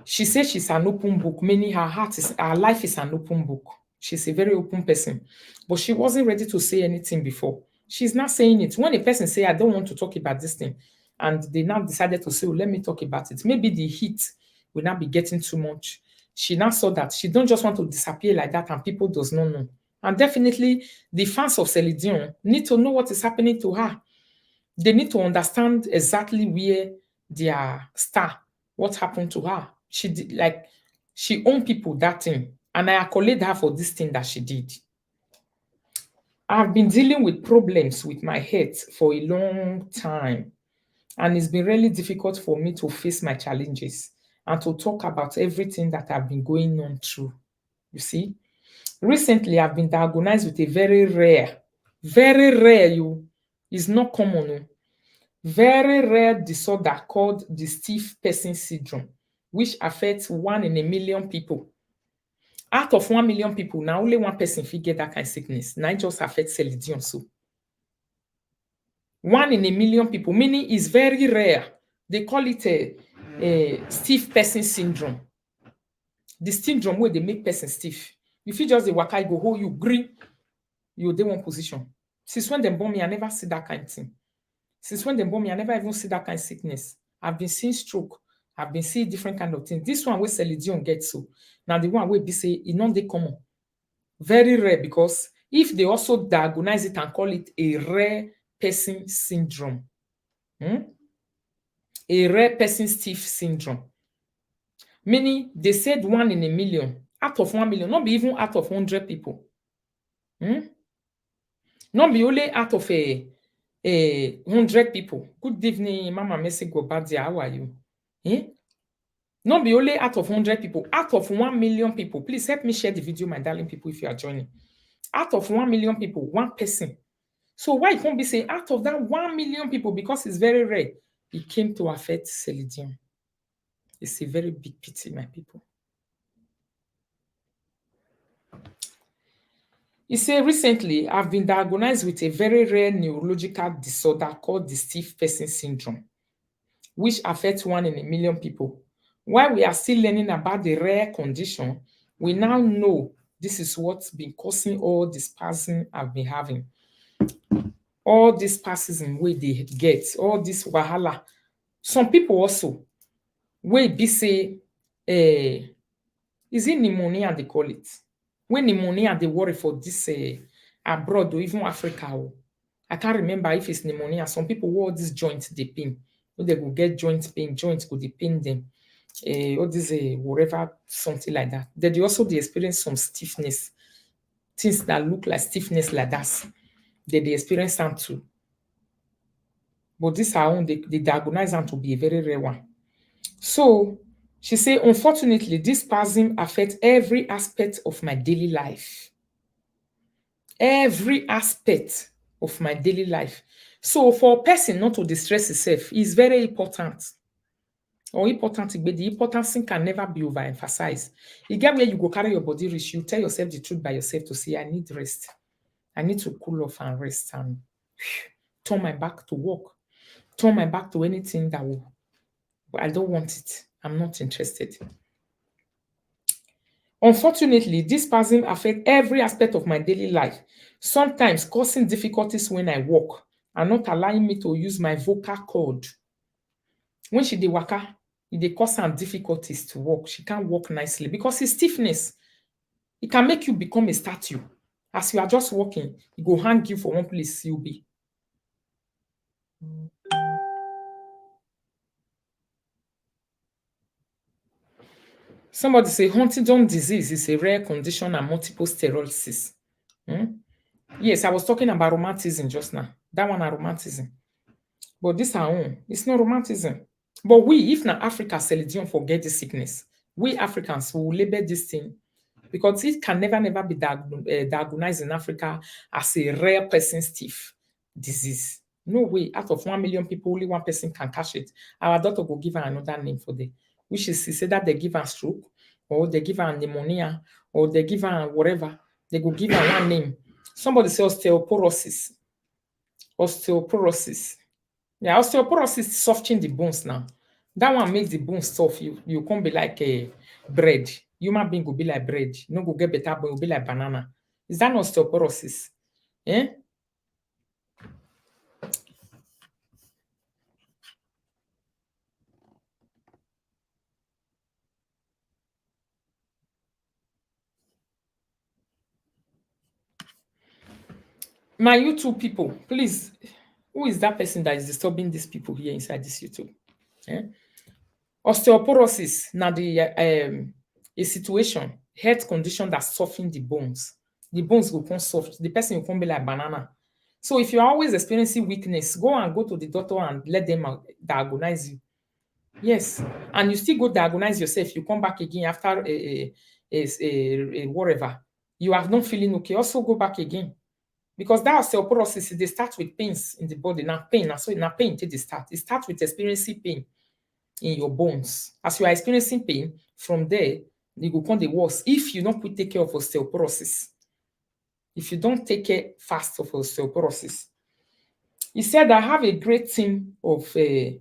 she says she's an open book, meaning her life is an open book. She's a very open person, but she wasn't ready to say anything before. She's not saying it. When a person say, I don't want to talk about this thing, and they now decided to say, oh, let me talk about it. Maybe the heat will not be getting too much. She now saw that she don't just want to disappear like that and people does not know. And definitely the fans of Celine Dion need to know what is happening to her. They need to understand exactly where their star, what happened to her. She did like she owned people that thing. And I accolade her for this thing that she did. I've been dealing with problems with my health for a long time. And it's been really difficult for me to face my challenges and to talk about everything that I've been going on through. You see, recently I've been diagnosed with a very rare, you is not common, oh, very rare disorder called the stiff person syndrome, which affects 1 in a million people. Out of 1 million people, now only one person fit get that kind of sickness. Now it just affects Celine Dion so. 1 in a million people, meaning it's very rare. They call it a stiff person syndrome. The syndrome where they make person stiff. If you just the waka, you go hold you green, you dey one position. Since when they born me, I never see that kind of thing. Since when they born me, I never even see that kind of sickness. I've been seeing stroke. I've been seeing different kind of things. This one where Celine Dion gets so. Now the one where be say it not dey common. Very rare because if they also diagnose it and call it a rare person syndrome, a rare person stiff syndrome, meaning they said 1 in a million, out of 1 million, not be even out of 100 people. Not be only out of a 100 people. Good evening, Mama Messi Gobadia. How are you? Not be only out of 100 people, out of 1 million people. Please help me share the video, my darling people, if you are joining. Out of 1 million people, one person. So why it won't be saying out of that 1 million people, because it's very rare, it came to affect Celine Dion. It's a very big pity, my people. He said, recently, I've been diagnosed with a very rare neurological disorder called the stiff person syndrome, which affects 1 in a million people. While we are still learning about the rare condition, we now know this is what's been causing all the spasm I've been having. All these spasms where they get, all this wahala. Some people also, where be say, is it pneumonia they call it? When pneumonia they worry for this abroad or even Africa. I can't remember if it's pneumonia. Some people who all these joints they pain. When they go get joint pain, joints go they pain them. All this whatever, something like that. Then they also they experience some stiffness. Things that look like stiffness like that. They experience them too. But this are own, they diagnose them to be a very rare one. So she said, unfortunately, this spasm affects every aspect of my daily life. Every aspect of my daily life. So for a person not to distress itself is very important. Or important, but the importance can never be overemphasized. You get where you go carry your body reach, you tell yourself the truth by yourself to say, I need rest. I need to cool off and rest and turn my back to work. Turn my back to anything that will. But I don't want it. I'm not interested. Unfortunately, this spasm affects every aspect of my daily life, sometimes causing difficulties when I walk and not allowing me to use my vocal cord. When she dey waka, it dey cause her difficulties to walk. She can't walk nicely because it's stiffness. It can make you become a statue. As you are just walking, it go hang you for one place, you'll be. Somebody say Huntington disease is a rare condition and multiple sclerosis. Yes, I was talking about romanticism just now. That one are romanticism. But this our own. It's not romanticism. But we, if not Africa, Celine Dion forget this sickness. We Africans will label this thing because it can never be diagnosed in Africa as a rare person stiff disease. No way. Out of 1 million people, only one person can catch it. Our doctor will give her another name for them, which is say that they give her stroke, or they give her pneumonia, or they give her whatever. They go give her one name. Somebody say osteoporosis. Osteoporosis. Yeah, osteoporosis is softening the bones now. That one makes the bone soft. You can't be like a bread. Human being will be like bread. You no go get better bone, will be like banana. Is that not osteoporosis? Eh? My YouTube people, please, who is that person that is disturbing these people here inside this YouTube? Eh? Osteoporosis, now a situation, health condition that soften the bones. The bones will come soft. The person will come be like banana. So if you're always experiencing weakness, go to the doctor and let them diagnose you. Yes, and you still go diagnose yourself. You come back again after a whatever. You have not feeling okay. Also go back again. Because that osteoporosis, they start with pains in the body. Now pain, so now pain till they start. It starts with experiencing pain in your bones. As you are experiencing pain, from there, you go come the worse. If you don't quick take care of osteoporosis, if you don't take care fast of osteoporosis, he said, I have a great team of, he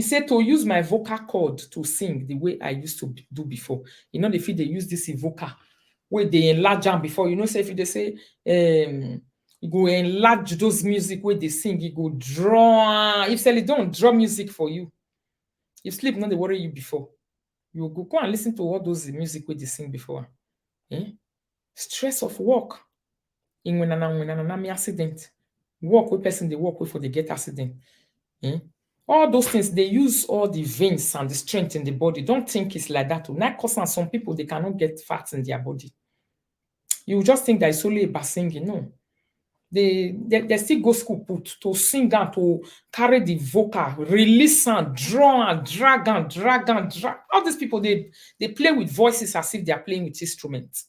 said to use my vocal cord to sing the way I used to do before. You know, if they use this vocal, where they enlarge them before, you know, say if they say, you go enlarge those music where they sing, you go draw. If they don't draw music for you, if sleep not they worry you before, you go and listen to all those music where they sing before. Eh? Stress of work. In when an accident. Work with person they work with for they get accident. Eh? All those things, they use all the veins and the strength in the body. Don't think it's like that. Now, cause some people they cannot get fat in their body. You just think that it's only about singing. No. They still go school put to sing and to carry the vocal, release and draw and drag and drag and drag. All these people they play with voices as if they are playing with instruments.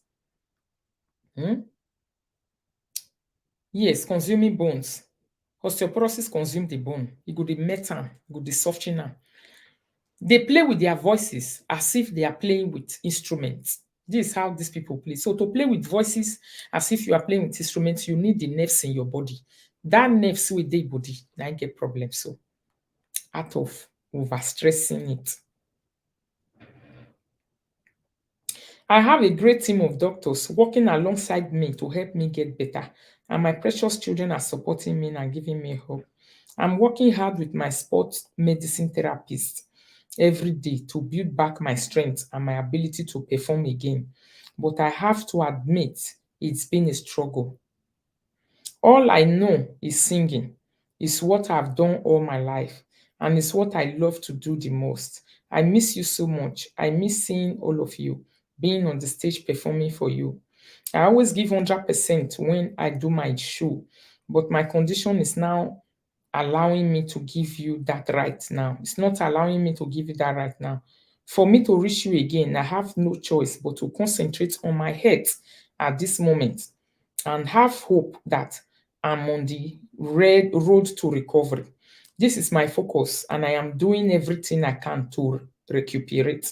Yes, consuming bones. Osteoporosis consume the bone. It go the metal, it go the softener. They play with their voices as if they are playing with instruments. This is how these people play. So to play with voices as if you are playing with instruments, you need the nerves in your body. That nerves with the body, now get problems. So out of overstressing it. I have a great team of doctors working alongside me to help me get better. And my precious children are supporting me and giving me hope. I'm working hard with my sports medicine therapist every day to build back my strength and my ability to perform again. But I have to admit, it's been a struggle. All I know is singing. It's what I've done all my life, and it's what I love to do the most. I miss you so much. I miss seeing all of you, being on the stage performing for you. I always give 100% when I do my show, but my condition is now allowing me to give you that right now. It's not allowing me to give you that right now. For me to reach you again, I have no choice but to concentrate on my health at this moment and have hope that I'm on the red road to recovery. This is my focus, and I am doing everything I can to recuperate.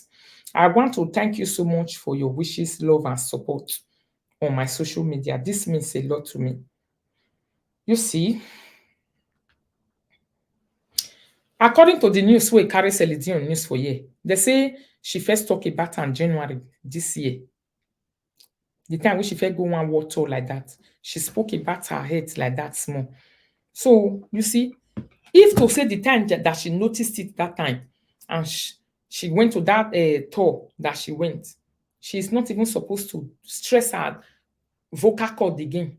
I want to thank you so much for your wishes, love, and support on my social media. This means a lot to me. You see, according to the news wey carry Celine Dion news for here, they say she first talk about her in January this year. The time when she first go one world tour like that, she spoke about her health like that small. So you see, if to say the time that she noticed it that time, and she went to that tour that she went, she's not even supposed to stress her vocal cord again.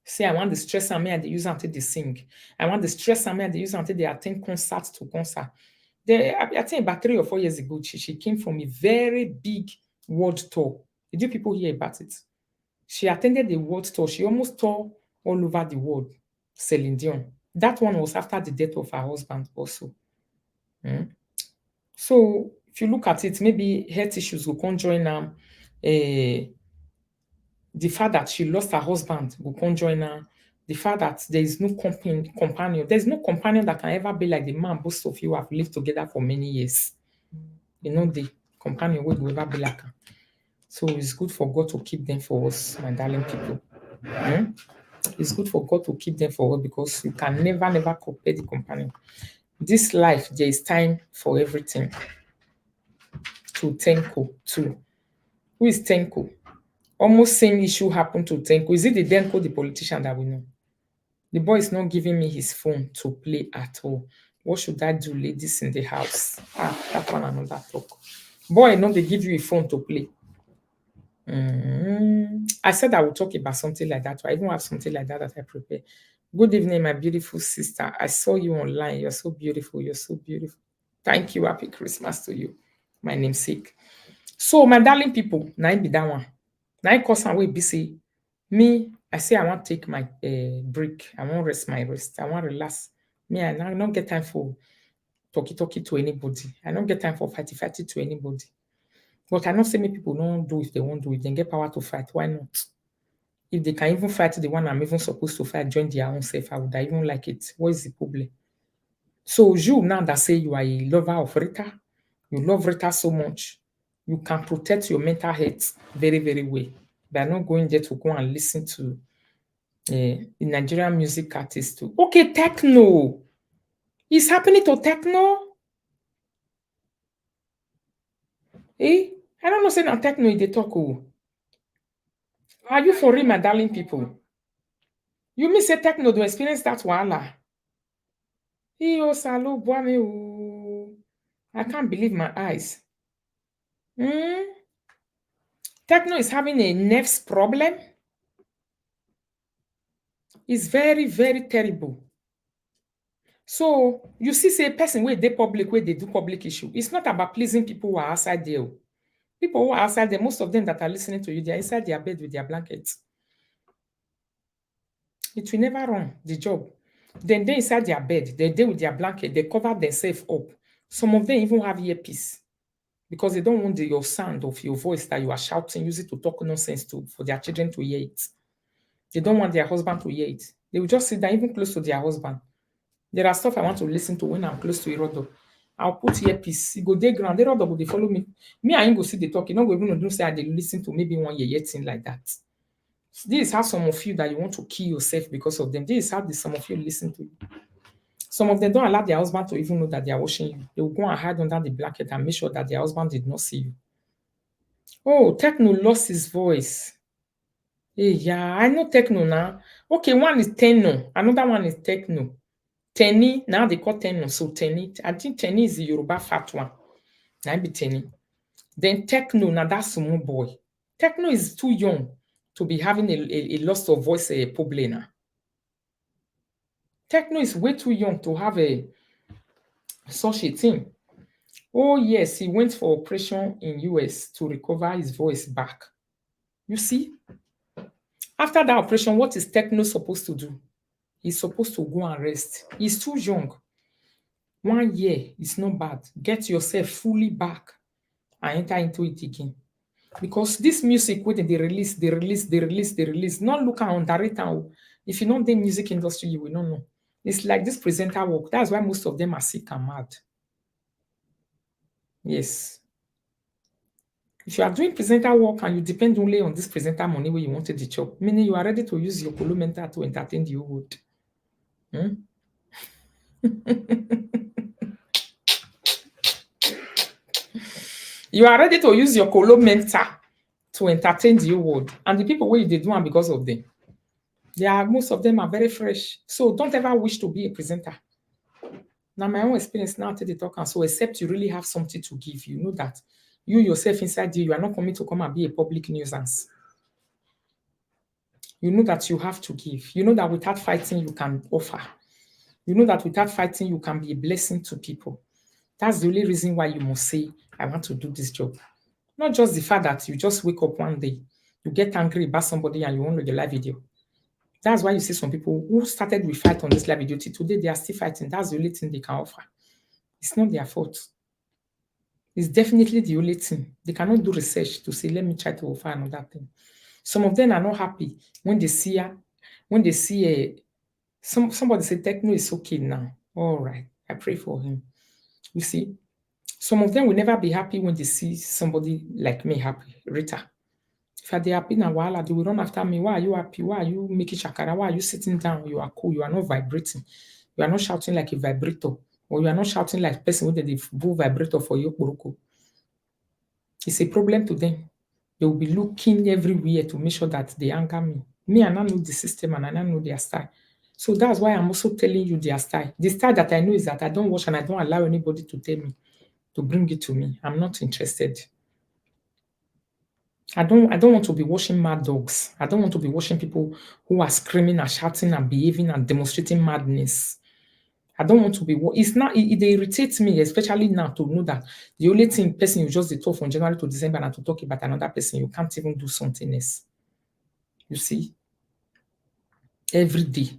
Say, I want the stress and me and they use until they sing. I want the stress and me and they use until they attend concert to concert. I think about 3 or 4 years ago, she came from a very big world tour. Did you people hear about it? She attended the world tour. She almost toured all over the world, Celine Dion. That one was after the death of her husband also. So if you look at it, maybe health issues will come join her. The fact that she lost her husband will come join her. The fact that there is no companion. There's no companion that can ever be like the man both of you have lived together for many years. You know, the companion will ever be like her. So it's good for God to keep them for us, my darling people. It's good for God to keep them for us because you can never compare the companion. This life, there is time for everything. To Tenko too. Who is Tenko? Almost same issue happened to Tenko. Is it the Denko, the politician that we know? The boy is not giving me his phone to play at all. What should I do, ladies in the house? That one another talk. Boy, no, they give you a phone to play. I said I would talk about something like that. I even have something like that I prepared. Good evening, my beautiful sister. I saw you online. You're so beautiful. You're so beautiful. Thank you. Happy Christmas to you, my namesake. So, my darling people, now be that one. Now cause and we be say me. I say I want to take my break. I want rest my rest. I want relax. Me, I don't get time for talky to anybody. I don't get time for fighty to anybody. But I know say many people don't do if they won't do it. They get power to fight. Why not? If they can even fight the one I'm even supposed to fight, join their own self, I would even like it. What is the problem? So you now that say you are a lover of Rita, you love Rita so much, you can protect your mental health very, very well. They're not going there to go and listen to the Nigerian music artist too. Okay, techno. It's happening to techno. Eh? I don't know, say now techno they talk. Oh. Are you for real, my darling people? You mean say techno do experience that wahala? Iyo salo buame o. I can't believe my eyes. Techno is having a nerves problem. It's very, very terrible. So you see, say a person where they public, where they do public issue. It's not about pleasing people who are outside there. People who are outside there, most of them that are listening to you, they are inside their bed with their blankets. It will never run the job. Then they inside their bed, they with their blanket, they cover themselves up. Some of them even have earpiece because they don't want your sound of your voice that you are shouting, use it to talk nonsense to for their children to hear it. They don't want their husband to hear it. They will just sit down even close to their husband. There are stuff I want to listen to when I'm close to Irodo. I'll put earpiece. Go day ground. Irodo go they follow me. Me, I ain't go see the talk. You know, even do say I dey listen to maybe one year thing like that. This is how some of you that you want to kill yourself because of them. This is how some of you listen to you. Some of them don't allow their husband to even know that they are watching you. They will go and hide under the blanket and make sure that their husband did not see you. Oh, Techno lost his voice. Hey, yeah, I know Techno now. Okay, one is Tenno, another one is Techno. Tenny, now they call Tenno, so Tenny. I think Tenny is the Yoruba fat one. Now be Tenny. Then Techno, now that's small boy. Techno is too young to be having a loss of voice problem now. Techno is way too young to have such a thing. Oh yes, he went for operation in US to recover his voice back. You see? After that operation, what is Techno supposed to do? He's supposed to go and rest. He's too young. 1 year is not bad. Get yourself fully back and enter into it again. Because this music, when they release, not look at underrate. If you know the music industry, you will not know. It's like this presenter work. That's why most of them are sick and mad. Yes. If you are doing presenter work and you depend only on this presenter money where you wanted the job, meaning you are ready to use your colo mentor to entertain the whole world. You are ready to use your colo mentor to entertain the whole world. And the people where they do it because of them. Most of them are very fresh. So don't ever wish to be a presenter. Now, my own experience now to the talk, and so except you really have something to give, you know that you yourself inside you are not coming to come and be a public nuisance. You know that you have to give. You know that without fighting, you can offer. You know that without fighting, you can be a blessing to people. That's the only reason why you must say, I want to do this job. Not just the fact that you just wake up one day, you get angry about somebody and you want to do a live video. That's why you see some people who started with fight on this live video till today, they are still fighting. That's the only thing they can offer. It's not their fault. It's definitely the only thing. They cannot do research to say, let me try to offer another thing. Some of them are not happy when they see somebody say Techno is okay now. All right, I pray for him. You see, some of them will never be happy when they see somebody like me happy, Rita. If they're happy now, while they will run after me. Why are you happy? Why are you making shakara? Why are you sitting down? You are cool. You are not vibrating. You are not shouting like a vibrator. or you are not shouting like person with the full vibrator for your poroko. It's a problem to them. They will be looking everywhere to make sure that they anger me. Me, I now know the system and I now know their style. So that's why I'm also telling you their style. The style that I know is that I don't watch and I don't allow anybody to tell me to bring it to me. I'm not interested. I don't want to be watching mad dogs. I don't want to be watching people who are screaming and shouting and behaving and demonstrating madness. I don't want to be. It's not. It irritates me, especially now, to know that the only thing person you just dey talk from January to December and to talk about another person, you can't even do something else. You see, every day,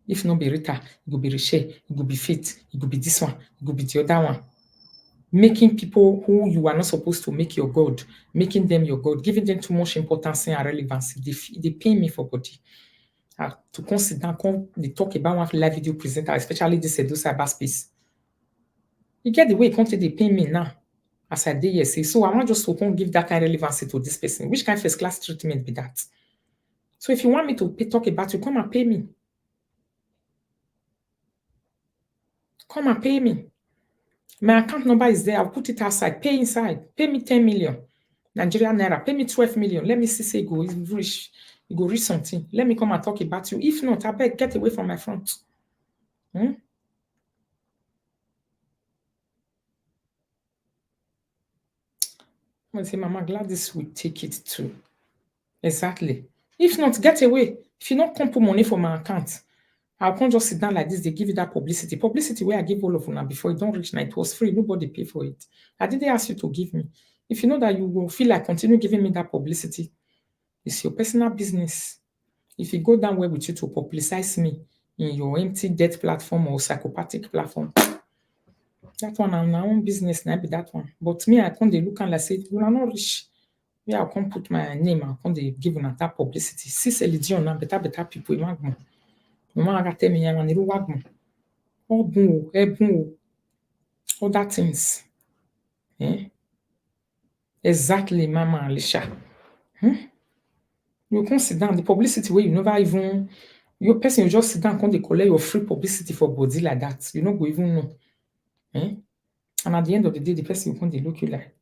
if not be Rita, it will be Richelle, it will be Faith, it will be this one, it will be the other one. Making people who you are not supposed to make your God, making them your God, giving them too much importance and relevance. They pay me for body. To consider, they talk about one live video presenter, especially this Edo cyberspace. You get the way country they pay me now, as I did yesterday. So I want just to come give that kind of relevancy to this person. Which kind of first class treatment be that? So if you want me to talk about you, come and pay me. Come and pay me. My account number is there. I'll put it outside. Pay inside. Pay me 10 million. Nigerian Naira. Pay me 12 million. Let me see say go reach. You go reach something. Let me come and talk about you. If not, I beg, get away from my front. I say, Mama, Gladys will take it too. Exactly. If not, get away. If you not come put money for my account, I can't just sit down like this. They give you that publicity. Publicity where I give all of them before it don't reach now. It was free. Nobody pay for it. I didn't ask you to give me. If you know that you will feel like continue giving me that publicity, it's your personal business. If you go down well with you to publicize me in your empty debt platform or psychopathic platform, that one na my own business, na be that one. But me, I can't look and like say, you are not rich. Me, I can't put my name, I can't give una that publicity. Si c'est l'idiot, na better people, imagine. Maman a tell me, I'm a wagmo. All boom, boom, other things. Eh? Exactly, Mama Alicia. You can't sit down. The publicity where you never even, your person, you just sit down, can't collect your free publicity for body like that. You don't go even know. Eh? And at the end of the day, the person will come, they look you like,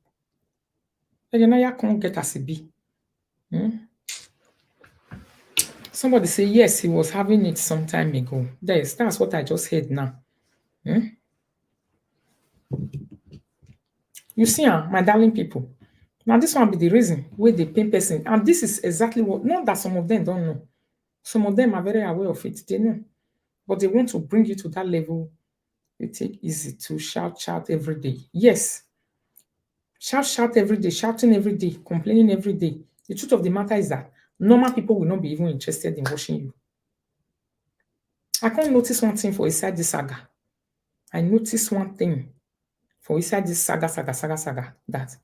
you know, you can't get as a B. Somebody say, yes, he was having it some time ago. That's what I just heard now. You see, my darling people, now this one be the reason where they pay person. And this is exactly what, not that some of them don't know. Some of them are very aware of it. They know. But they want to bring you to that level. You take easy to shout every day. Yes. Shout every day, shouting every day, complaining every day. The truth of the matter is that normal people will not be even interested in watching you. I can't notice one thing for inside this saga. I noticed one thing for inside this saga, that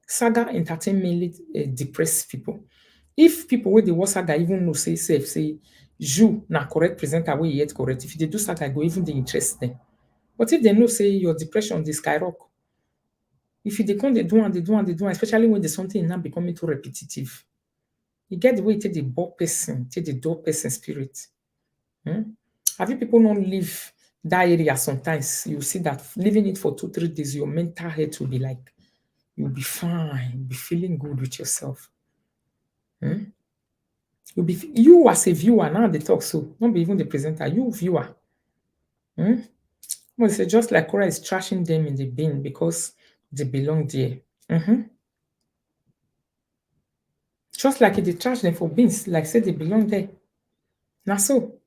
saga entertain mainly depressed people. If people with the watch saga even know say you na correct presenter wey yet correct, if they do saga, go even dey interest them. But if they know say your depression dey skyrocket, if they come, they do, especially when there's something now becoming too repetitive. You get the way take the bore person, take the dull person spirit. Have you people not live that area sometimes? You see that living it for 2-3 days, your mental health will be like, you'll be fine, you'll be feeling good with yourself. You as a viewer, now they talk so, not be even the presenter, you viewer. Well, it's just like Cora is trashing them in the bin because they belong there. Just like they trash them for bins, like say they belong there. Now so.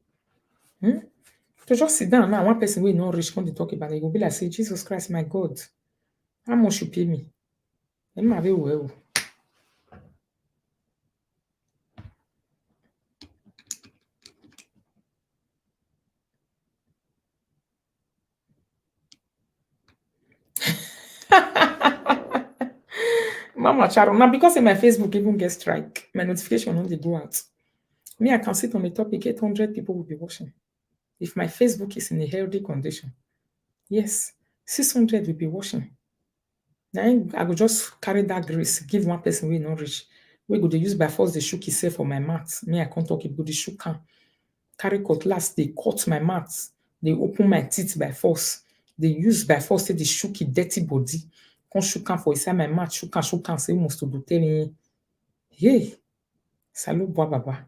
To just sit down now, one person will not reach, come to talk about it, will be like, say, Jesus Christ, my God, how much you pay me? Well. Mama Charo, now because in my Facebook even get strike, my notification only go out. Me, I can sit on the topic, 800 people will be watching. If my Facebook is in a healthy condition, yes, 600 will be watching. Then I will just carry that grace, give one person will not reach. We go to use by force the shook itself for my mouth. Me, I can't talk about the shook. Carry cutlass, they cut my mouth. They open my teeth by force. They use by force say they shook it dirty body. Come shook am for inside my mouth, shook am, say must to do tell me. Hey, salut bois baba.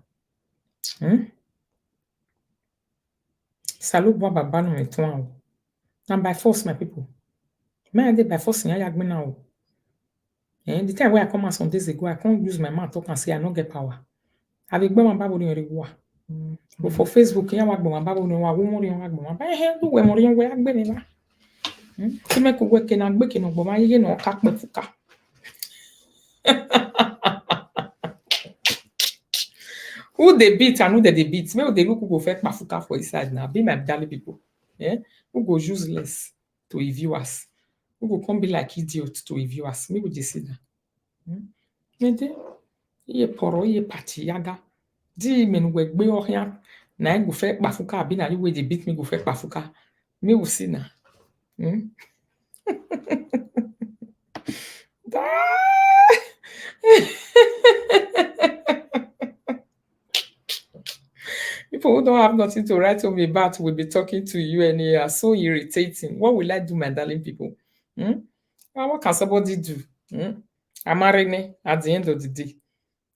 Salut bois baba no me toan. And by force, my people. Man, they by force in yag me now. And the time where I come out some days ago, I can't use my mouth talk and say I don't get power. Avec bon mamba boni rewa. But for Facebook, ya wag bon mamba boni wa wo mori wag bon mamba. Eh, do we mori we agbe ni ba. Ti me ko we ke na gbe ke no bo ma ye no ka pe fuka. Who they beat and who they beat? Me who they look who go fake pafuka for inside now. Be my darling people. Yeah? Who go useless to a viewers? Who go come be like idiot to a viewers? Me go just see that. Mede, ye poro ye party yaga. Di men we gbe ohia. Na go fake pafuka abi na you way they beat me go fake pafuka. Me will see now. People who don't have nothing to write home about will be talking to you and they are so irritating. What will I do, my darling people? What can somebody do? I'm marrying at the end of the day.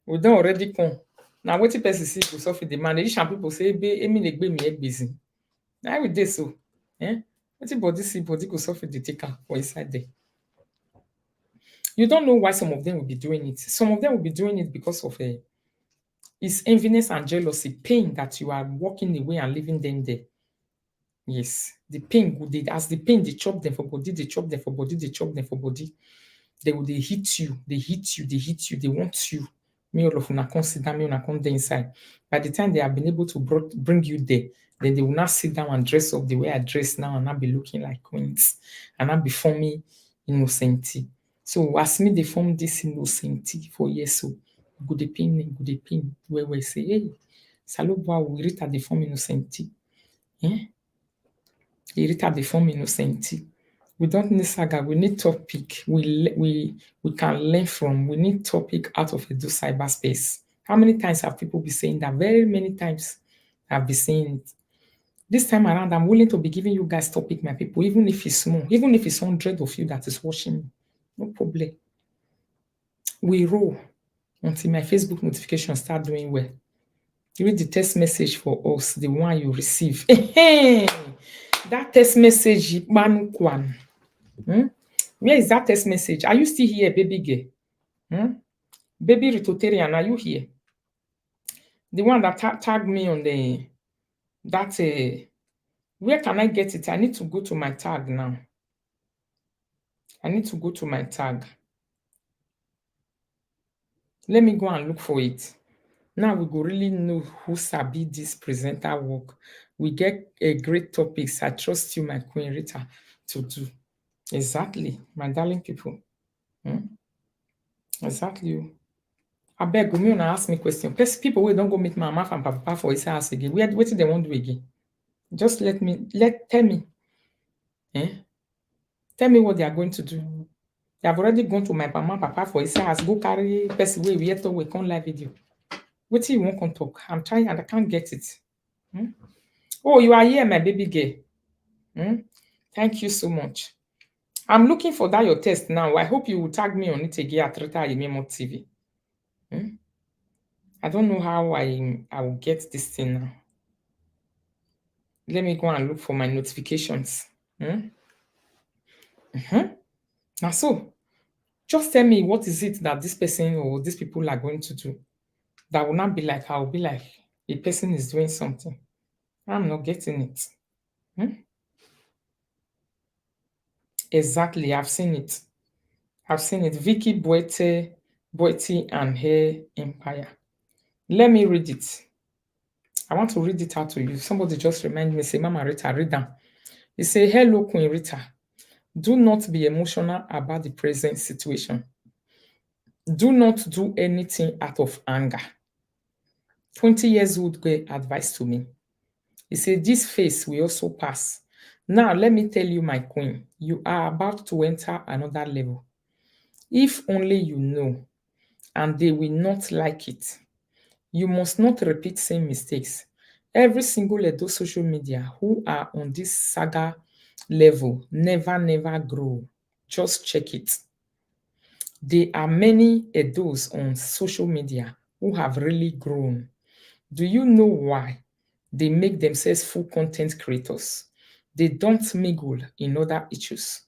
We don't already come. Now, what person see to suffer the man? These people say, "Emi negbe me busy." Now we do so. What body see body go suffer the taker for inside there. You don't know why some of them will be doing it. Some of them will be doing it because of it's enviness and jealousy, pain that you are walking away and leaving them there. Yes, the pain, as the pain, they chop them for body, they chop them for body, they chop them for body. They hit you, they hit you, they hit you, they want you. Me all of una consider me una come there inside. By the time they have been able to bring you there, then they will not sit down and dress up the way I dress now and not be looking like queens and not be forming innocenti. So as me they form this innocenti for years so good the pain where we say, hey, salut bois we read at the form innocenti. You read at the form innocenti. We don't need saga. We need topic. We can learn from. We need topic out of Edu cyberspace. How many times have people been saying that? Very many times I've been saying it. This time around, I'm willing to be giving you guys topic, my people, even if it's small, even if it's 100 of you that is watching me. No problem. We roll until my Facebook notifications start doing well. You read the text message for us, the one you receive. That text message, Manukwan. Where is that text message? Are you still here, baby girl? Baby Ritotarian, are you here? The one that tagged me on where can I get it? I need to go to my tag now. I need to go to my tag. Let me go and look for it. Now we go really know who sabi this presenter work. We get a great topics. I trust you, my Queen Rita, to do. Exactly, my darling people. Exactly. I beg you, and ask me question. People will don't go meet my mama and papa for his house again. What do they want to do again? Just tell me. Tell me what they are going to do. They have already gone to my mama and papa for his house. Go carry person way we to work on live video. What do you want to talk? I'm trying and I can't get it. Oh, you are here, my baby girl. Thank you so much. I'm looking for that your test now. I hope you will tag me on it again at Rita Yememo TV. I don't know how I will get this thing now. Let me go and look for my notifications. Now, so just tell me what is it that this person or these people are going to do that will not be like I will be like a person is doing something. I'm not getting it. Exactly, I've seen it. Vicky Boite and her empire. Let me read it. I want to read it out to you. Somebody just remind me, say, Mama Rita, read them. He say, hello, Queen Rita. Do not be emotional about the present situation. Do not do anything out of anger. 20 years old girl advice to me. He said, this phase will also pass. Now, let me tell you, my queen, you are about to enter another level. If only you know, and they will not like it. You must not repeat same mistakes. Every single Edo social media who are on this saga level never grow. Just check it. There are many Edos on social media who have really grown. Do you know why? They make themselves full content creators. They don't mingle in other issues.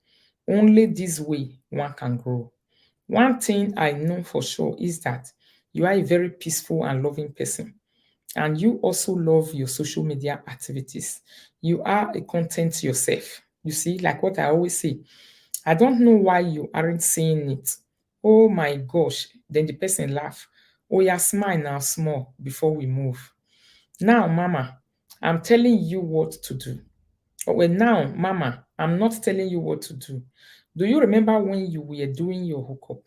Only this way one can grow. One thing I know for sure is that you are a very peaceful and loving person, and you also love your social media activities. You are a content yourself. You see, like what I always say, I don't know why you aren't seeing it. Oh my gosh. Then the person laugh. Oh yeah, smile now small before we move. Now, Mama, I'm telling you what to do. Oh, well, now, Mama, I'm not telling you what to do. Do you remember when you were doing your hookup?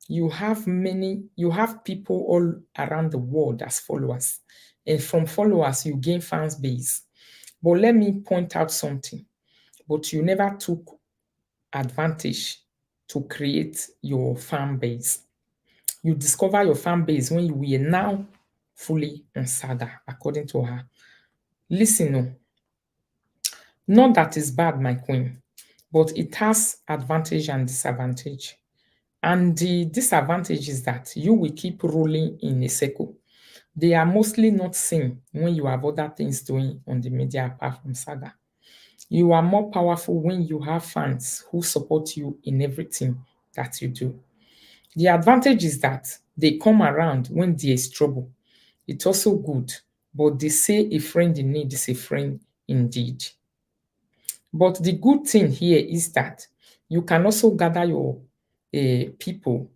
You have people all around the world as followers. And from followers, you gain fans base. But let me point out something. But you never took advantage to create your fan base. You discover your fan base when you were now fully on Saga, according to her. Listen, no, not that is bad, my queen, but it has advantage and disadvantage. And the disadvantage is that you will keep rolling in a circle. They are mostly not seen when you have other things doing on the media apart from Saga. You are more powerful when you have fans who support you in everything that you do. The advantage is that they come around when there is trouble. It's also good, but they say a friend in need is a friend indeed. But the good thing here is that you can also gather your people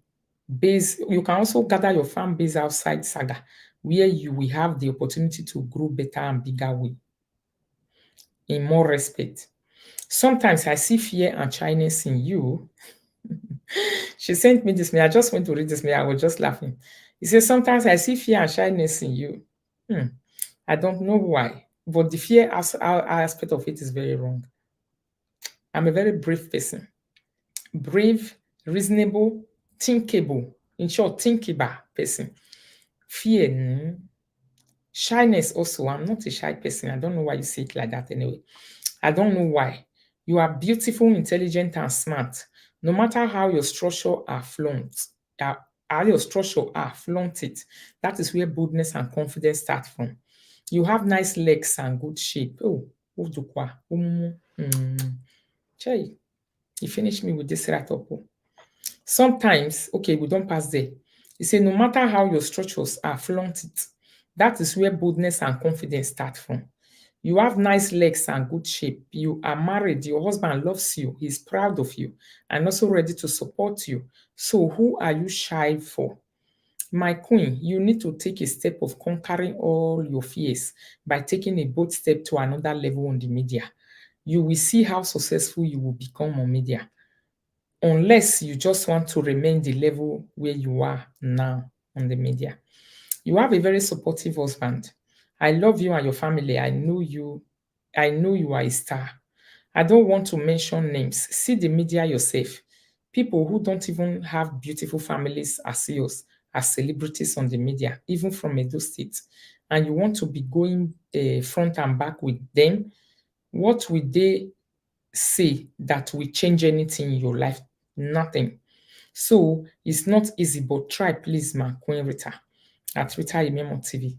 base, you can also gather your fan base outside Saga, where you will have the opportunity to grow better and bigger way in more respect. Sometimes I see fear and shyness in you. She sent me this mail. I just went to read this mail. I was just laughing. He says, sometimes I see fear and shyness in you. I don't know why, but the fear aspect of it is very wrong. I'm a very brave person. Brave, reasonable, thinkable. In short, thinkable person. Fear, shyness also. I'm not a shy person. I don't know why you say it like that anyway. I don't know why. You are beautiful, intelligent, and smart. No matter how your structure are how your structure are flaunted, that is where boldness and confidence start from. You have nice legs and good shape. Oh, Udukwa. Chey, he finished me with this right up. Sometimes, okay, we don't pass there. He said, no matter how your structures are flaunted, that is where boldness and confidence start from. You have nice legs and good shape. You are married. Your husband loves you. He's proud of you and also ready to support you. So who are you shy for? My queen, you need to take a step of conquering all your fears by taking a bold step to another level on the media. You will see how successful you will become on media, unless you just want to remain the level where you are now on the media. You have a very supportive husband. I love you and your family. I know you. I know you are a star. I don't want to mention names. See the media yourself. People who don't even have beautiful families as yours as celebrities on the media, even from Edo State, and you want to be going front and back with them. What will they say that will change anything in your life? Nothing. So it's not easy, but try, please, ma Queen Rita at Rita Imemo TV.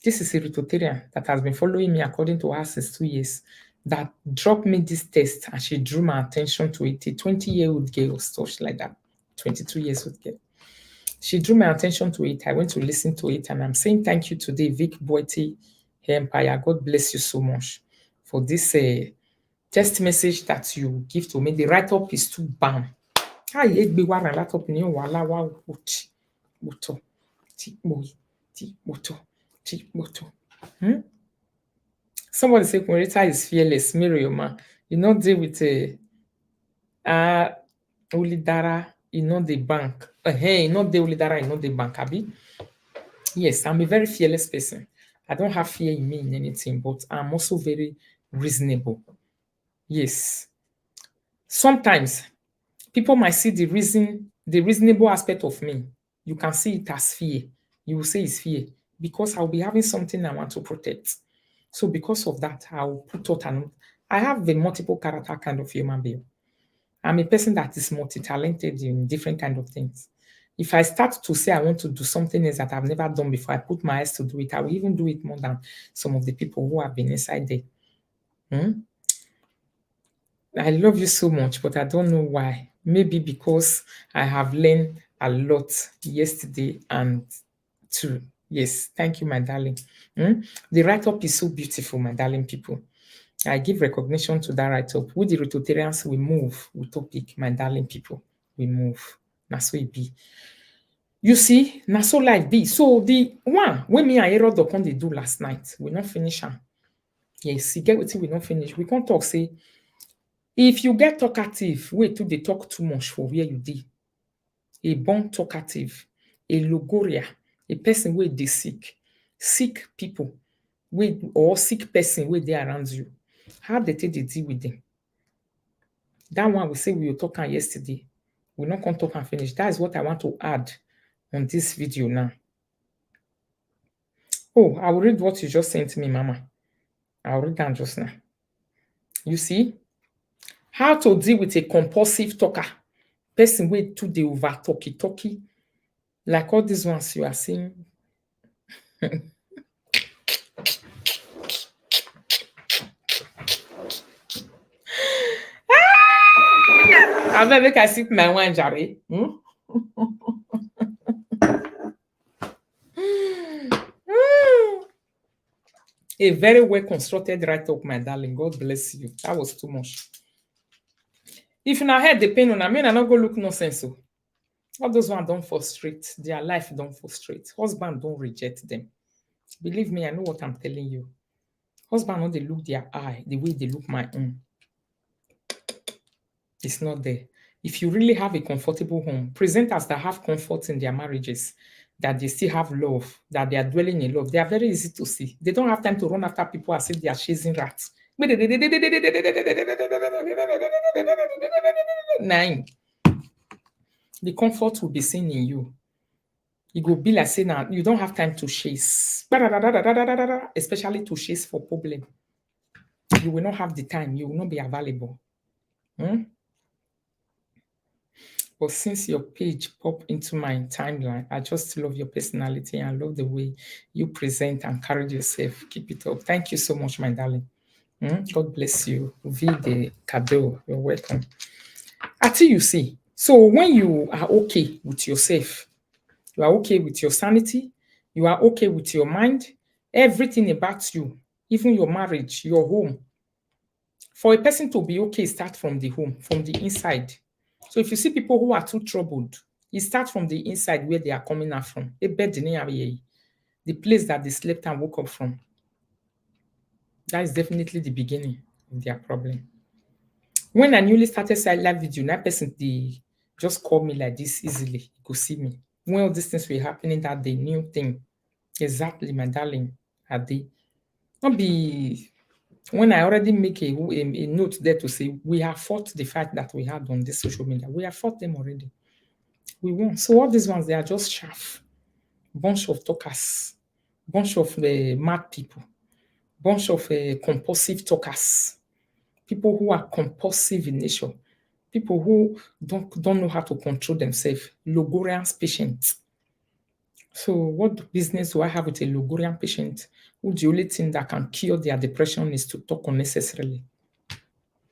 This is a Rototarian that has been following me according to her since 2 years, that dropped me this test and she drew my attention to it. A 20-year-old girl or stuff like that, 22 years old girl. She drew my attention to it. I went to listen to it and I'm saying thank you today, Vic Boite Empire. God bless you so much for this text message that you give to me. The write-up is too bam. Laptop ni wala wa uchi. Moto. Ti boy. Ti moto. Ti moto. Somebody say Rita is fearless. Miriam, you not deal with Ulidara, you know the bank. Hey, not the Ulidara, you know the bank, Abi. Yes, I'm a very fearless person. I don't have fear in me in anything, but I'm also very reasonable. Yes. Sometimes people might see the reasonable aspect of me. You can see it as fear. You will say it's fear because I'll be having something I want to protect. So because of that, I'll put out I have a multiple character kind of human being. I'm a person that is multi-talented in different kind of things. If I start to say I want to do something else that I've never done before, I put my eyes to do it. I will even do it more than some of the people who have been inside there. I love you so much, but I don't know why. Maybe because I have learned a lot yesterday and too. Yes, thank you, my darling. The write-up is so beautiful, my darling people. I give recognition to that write-up. With the Rototarians, we move with topic, my darling people. We move. Na so it be. You see, na so life be. So the one when me and Erod upon they do last night, we not finish am. Yes, you get what we not finish. We can't talk say if you get talkative, wait till they talk too much for where you dey. A born talkative, a logoria, a person wey dey sick people, or sick person wey dey around you. How they take dey deal with them? That one we say we will talk on yesterday. We not come talk and finish. That is what I want to add on this video now. Oh, I will read what you just sent me, Mama. I'll read that just now. You see? How to deal with a compulsive talker. Person wey too dey over talky. Like all these ones you are seeing. I bet make I sip my wine, Jare. A very well constructed write-up, my darling. God bless you. That was too much. If una head the pain on, I mean, I not go look nonsense. So all those ones don't frustrate. Their life don't frustrate. Husband don't reject them. Believe me, I know what I'm telling you. Husband know they look their eye the way they look my own. It's not there. If you really have a comfortable home, presenters that have comfort in their marriages, that they still have love, that they are dwelling in love, they are very easy to see. They don't have time to run after people as if they are chasing rats. Nine. The comfort will be seen in you. It will be like saying now you don't have time to chase, especially to chase for problem. You will not have the time. You will not be available. But since your page popped into my timeline, I just love your personality and love the way you present and carry yourself. Keep it up. Thank you so much, my darling. God bless you. Vide Kado, you're welcome. Until you see, so when you are okay with yourself, you are okay with your sanity, you are okay with your mind, everything about you, even your marriage, your home. For a person to be okay, start from the home, from the inside. So if you see people who are too troubled, it starts from the inside where they are coming out from. The place that they slept and woke up from. That is definitely the beginning of their problem. When I newly started side live video, that person they just call me like this easily. You could see me. When all these things were happening, that the new thing. Exactly, my darling. Are they? Not be when I already make a note there to say we have fought the fight that we had on this social media. We have fought them already. We won. So all these ones, they are just chaff. Bunch of talkers. Bunch of mad people. Bunch of compulsive talkers. People who are compulsive in nature. People who don't know how to control themselves. Logorians patients. So what business do I have with a Logorian patient who the only thing that can cure their depression is to talk unnecessarily?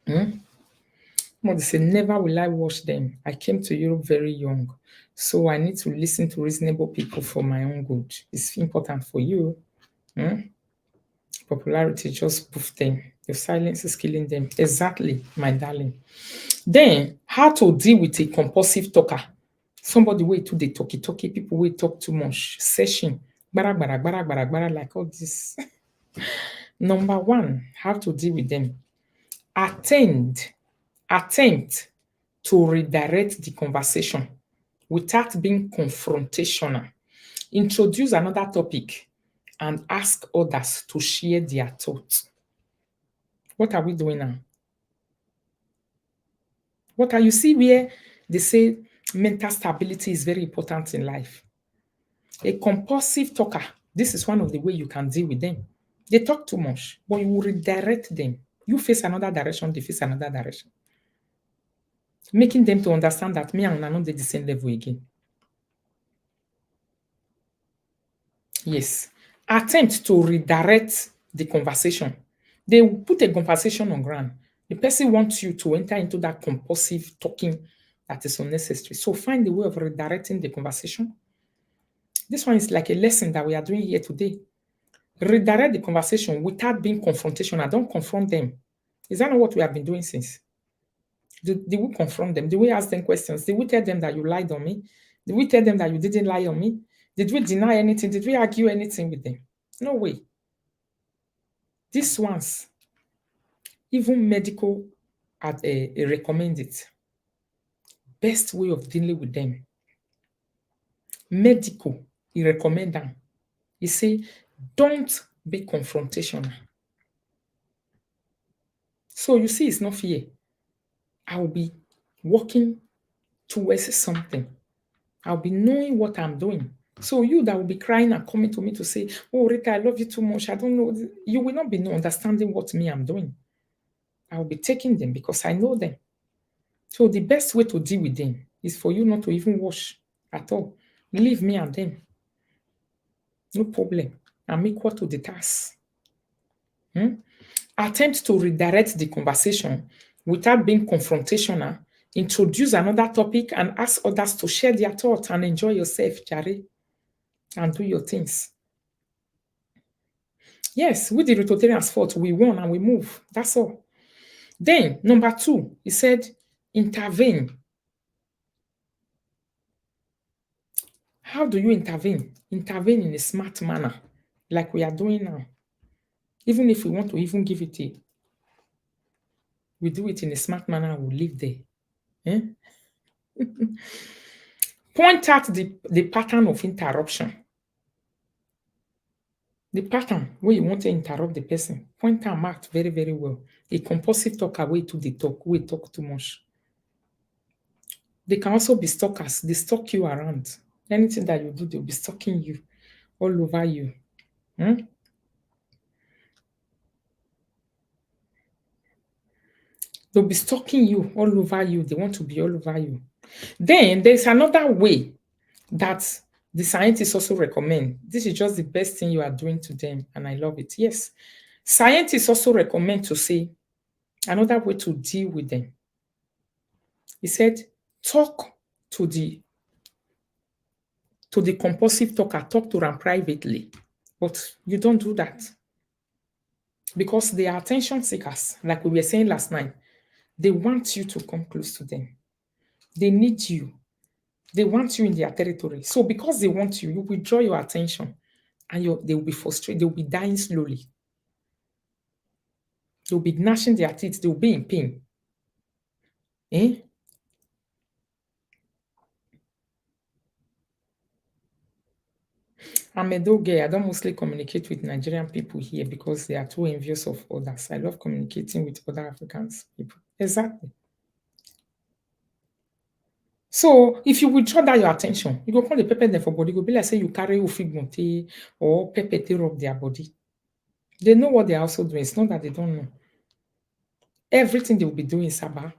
They say, never will I watch them. I came to Europe very young, so I need to listen to reasonable people for my own good. It's important for you. Popularity just poof them. Your silence is killing them. Exactly, my darling. Then, how to deal with a compulsive talker? Somebody way too they talky, people will talk too much. Session. Bara, like all this. Number one, how to deal with them. Attempt to redirect the conversation without being confrontational. Introduce another topic and ask others to share their thoughts. What are we doing now? What are you see where they say mental stability is very important in life? A compulsive talker, this is one of the way you can deal with them. They talk too much, but you will redirect them You face another direction, they face another direction. Making them to understand that me and una no dey the same level again. Yes. Attempt to redirect the conversation. They will put a conversation on ground. The person wants you to enter into that compulsive talking that is unnecessary. So find a way of redirecting the conversation. This one is like a lesson that we are doing here today. Redirect the conversation without being confrontational. Don't confront them. Is that not what we have been doing since? Did we confront them? Did we ask them questions? Did we tell them that you lied on me? Did we tell them that you didn't lie on me? Did we deny anything? Did we argue anything with them? No way. These ones, even medical recommend it. Best way of dealing with them. Medical, he recommend them. He say, don't be confrontational. So you see, it's not fear. I'll be working towards something. I'll be knowing what I'm doing. So you that will be crying and coming to me to say, oh, Rita, I love you too much. I don't know. You will not be understanding what me I'm doing. I will be taking them because I know them. So the best way to deal with them is for you not to even wash at all. Leave me and them. No problem. I'm equal to the task. Attempt to redirect the conversation without being confrontational. Introduce another topic and ask others to share their thoughts and enjoy yourself, Jare, and do your things. Yes, with the Rototarians fought, we won and we move. That's all. Then, number 2, he said, intervene. How do you intervene? Intervene in a smart manner, like we are doing now. Even if we want to even give it we do it in a smart manner, we'll live there. Eh? Point out the pattern of interruption. The pattern where you want to interrupt the person. Point am out very, very well. A compulsive talker way to the talk, we talk too much. They can also be stalkers. They stalk you around. Anything that you do, they'll be stalking you all over you. They'll be stalking you all over you. They want to be all over you. Then there's another way that the scientists also recommend. This is just the best thing you are doing to them, and I love it. Yes. Scientists also recommend to say another way to deal with them. He said, talk to the compulsive talker, talk to them privately. But you don't do that. Because they are attention seekers, like we were saying last night. They want you to come close to them. They need you. They want you in their territory. So because they want you, you withdraw your attention and they will be frustrated. They will be dying slowly. They will be gnashing their teeth. They will be in pain. I'm a dog girl. I don't mostly communicate with Nigerian people here because they are too envious of others. I love communicating with other Africans people. Exactly. So if you withdraw that your attention, you go call the pepper them for body, go be like say you carry ofigbonte or pepper tear up their body. They know what they're also doing. It's not that they don't know. Everything they will be doing is about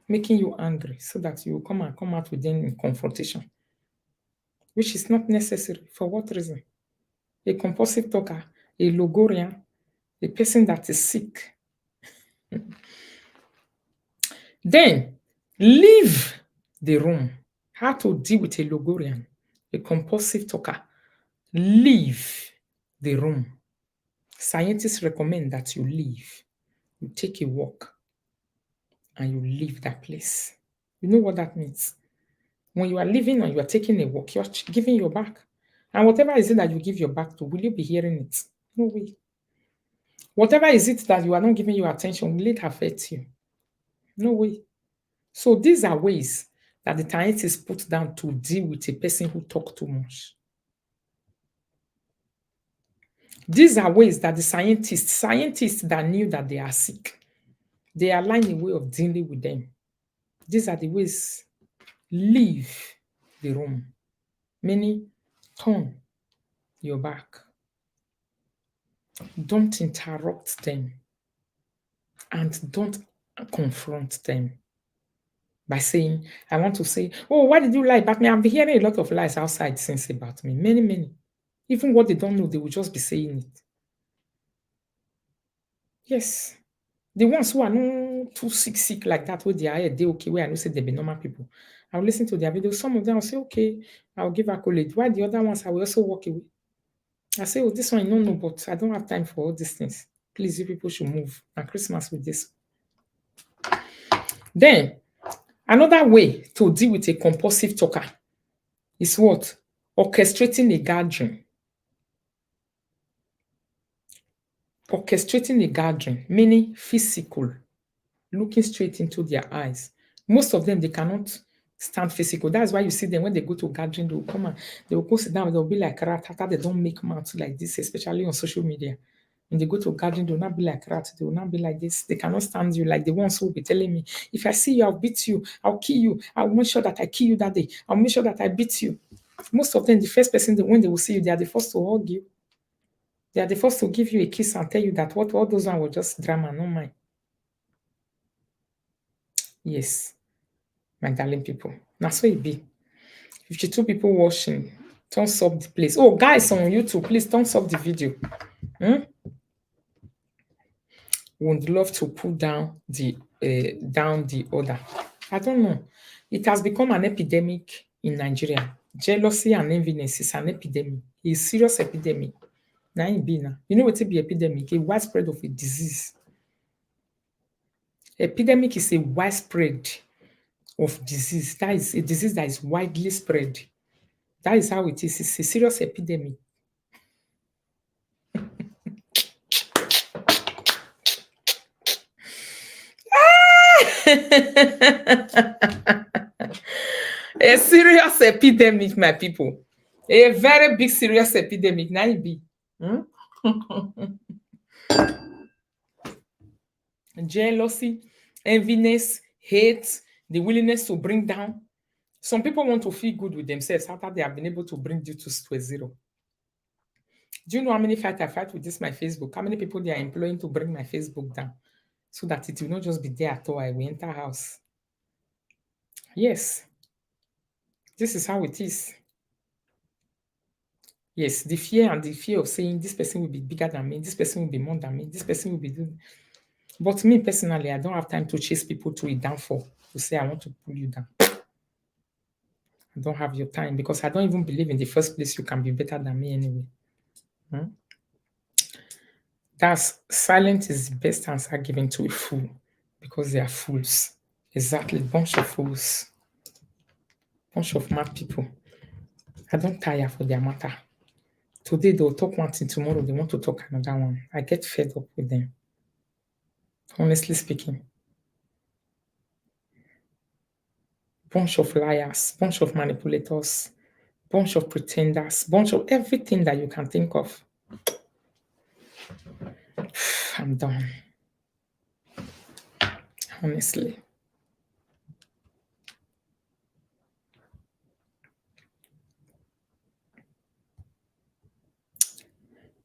making you angry so that you will come out with them in confrontation, which is not necessary. For what reason? A compulsive talker, a logorian, a person that is sick. Then leave the room. How to deal with a logorian, a compulsive talker. Leave the room. Scientists recommend that you leave. You take a walk and you leave that place. You know what that means? When you are leaving or you are taking a walk, you're giving your back. And whatever is it that you give your back to, will you be hearing it? No way. Whatever is it that you are not giving your attention, will it affect you? No way. So these are ways that the scientists put down to deal with a person who talks too much. These are ways that the scientists that knew that they are sick, they align a way of dealing with them. These are the ways. Leave the room. Meaning, turn your back. Don't interrupt them. and don't confront them by saying, I want to say, oh, why did you lie about me? I've been hearing a lot of lies outside since about me. Many, many. Even what they don't know, they will just be saying it. Yes. The ones who are not too sick like that, with their head, they okay, where I know say they be normal people. I'll listen to their videos. Some of them will say, okay, I'll give accolade. Why the other ones I will also walk away? I say, oh, this one, no, but I don't have time for all these things. Please, you people should move. And Christmas with this. Then, another way to deal with a compulsive talker is what? Orchestrating a gathering. Orchestrating a gathering, meaning physical, looking straight into their eyes. Most of them, they cannot stand physical. That's why you see them when they go to gathering, they will come and they will go sit down, they'll be like rat. They don't make mouths like this, especially on social media. When they go to gathering, they will not be like rat, they will not be like this. They cannot stand you like the ones who will be telling me, if I see you, I'll beat you, I'll kill you, I'll make sure that I kill you that day, I'll make sure that I beat you. Most of them, the first person, when they will see you, they are the first to hug you. They are the first to give you a kiss and tell you that what all those ones were just drama, no mind. Yes, my darling people. Now so it be. 52 people watching. Thumbs up the place. Oh, guys on YouTube, please thumbs up the video. Would love to put down the order. I don't know. It has become an epidemic in Nigeria. Jealousy and enviness is an epidemic. It's a serious epidemic. Now it be now. You know what it be epidemic? A widespread of a disease. Epidemic is a widespread of disease. That is a disease that is widely spread. That is how it is. It's a serious epidemic. A serious epidemic, my people. A very big, serious epidemic. Now it be. Jealousy, enviness, hate, the willingness to bring down. Some people want to feel good with themselves after they have been able to bring duties to a zero. Do you know how many fights I fight with this my Facebook? How many people they are employing to bring my Facebook down so that it will not just be there at all? I will enter house. Yes, this is how it is. Yes, the fear of saying this person will be bigger than me, this person will be more than me, this person will be doing. But me personally, I don't have time to chase people to a downfall to say I want to pull you down. I don't have your time because I don't even believe in the first place you can be better than me anyway. That's silence is the best answer given to a fool because they are fools. Exactly, bunch of fools, bunch of mad people. I don't tire for their matter. Today they'll talk one thing, tomorrow they want to talk another one. I get fed up with them. Honestly speaking. Bunch of liars, bunch of manipulators, bunch of pretenders, bunch of everything that you can think of. I'm done. Honestly.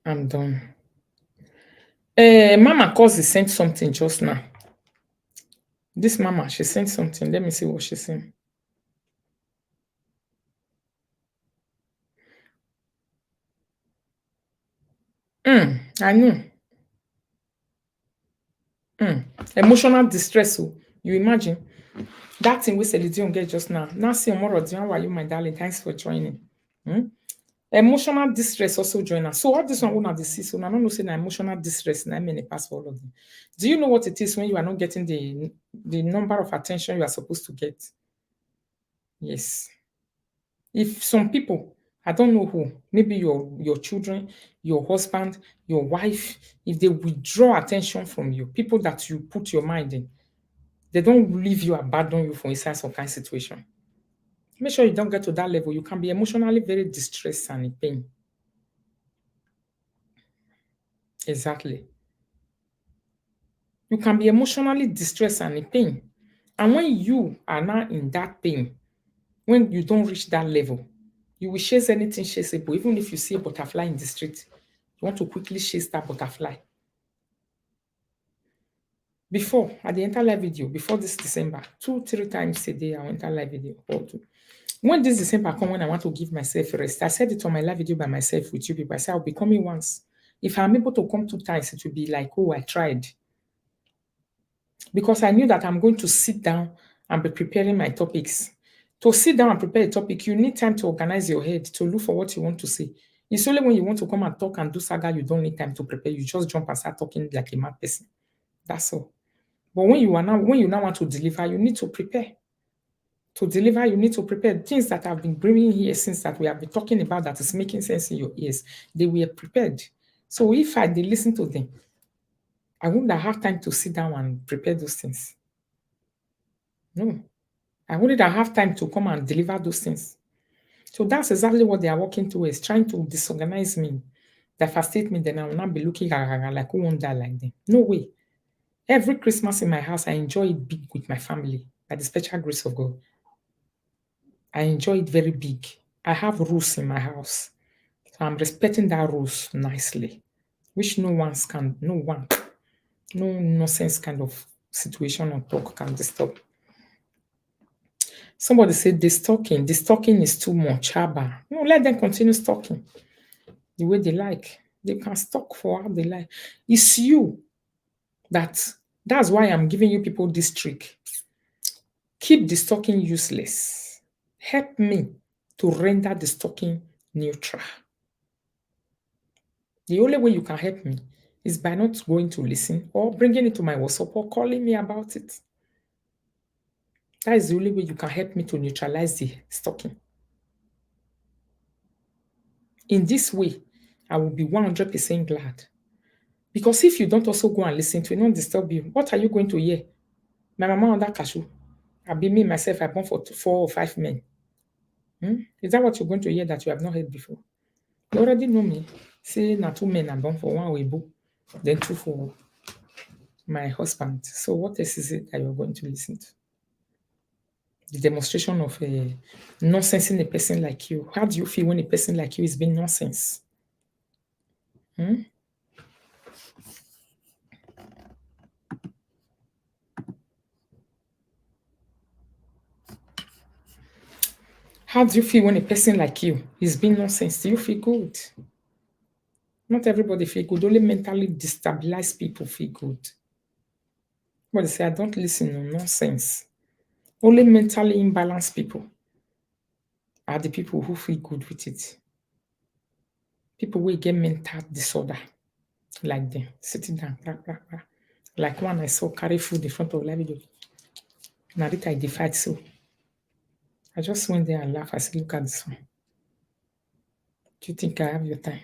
I'm done. Mama Kosi sent something just now. This mama, she sent something. Let me see what she sent. I know. Emotional distress. So you imagine that thing we Celine get just now. Nancy Omorodi, how are you, my darling? Thanks for joining. Emotional distress also join us. So all this one will see. So I don't know say na emotional distress. And I mean pass for all of them. Do you know what it is when you are not getting the number of attention you are supposed to get? Yes. If some people, I don't know who, maybe your children, your husband, your wife, if they withdraw attention from you, people that you put your mind in, they don't leave you, abandon you for inside some kind of situation. Make sure you don't get to that level. You can be emotionally very distressed and in pain. Exactly. You can be emotionally distressed and in pain. And when you are now in that pain, when you don't reach that level, you will chase anything chaseable. Even if you see a butterfly in the street, you want to quickly chase that butterfly. Before, at the enter live video, before this December, 2-3 times a day, I enter live video or two. When this December come, when I want to give myself a rest, I said it on my live video by myself with you people. I said I'll be coming once. If I'm able to come 2 times, it will be like, oh, I tried. Because I knew that I'm going to sit down and be preparing my topics. To sit down and prepare a topic, you need time to organize your head, to look for what you want to say. It's only when you want to come and talk and do saga, you don't need time to prepare. You just jump and start talking like a mad person. That's all. But when you now want to deliver, you need to prepare. To deliver, you need to prepare. Things that have been bringing here since that we have been talking about that is making sense in your ears. They were prepared. So if I did listen to them, I wouldn't have time to sit down and prepare those things. No. I wouldn't have time to come and deliver those things. So that's exactly what they are working towards, trying to disorganize me, devastate me, then I will not be looking like who won't die like them. No way. Every Christmas in my house, I enjoy it big with my family, by the special grace of God. I enjoy it very big. I have rules in my house. So I'm respecting that rules nicely, which no nonsense kind of situation or talk can disturb. Somebody said the stalking is too much. Haba. No, let them continue stalking the way they like. They can stalk for how they like. It's you that's why I'm giving you people this trick. Keep the stalking useless. Help me to render the stalking neutral. The only way you can help me is by not going to listen or bringing it to my WhatsApp or calling me about it. That is the only way you can help me to neutralize the stalking. In this way, I will be 100% glad. Because if you don't also go and listen to it, not disturb you, what are you going to hear? My mama on that cashew. I be me, myself, I born for 4 or 5 men. Is that what you're going to hear that you have not heard before? You already know me. Say, na 2 men I born for, 1 Weibo, then 2 for my husband. So what else is it that you're going to listen to? The demonstration of nonsense in a person like you. How do you feel when a person like you is being nonsense? How do you feel when a person like you is being nonsense? Do you feel good? Not everybody feel good. Only mentally destabilized people feel good. But they say, I don't listen to nonsense. Only mentally imbalanced people are the people who feel good with it. People will get mental disorder like them, sitting down, blah, blah, blah. Like one I saw carry food in front of live video. Narita, I defied so. I just went there and laughed. I said, look at this one. Do you think I have your time?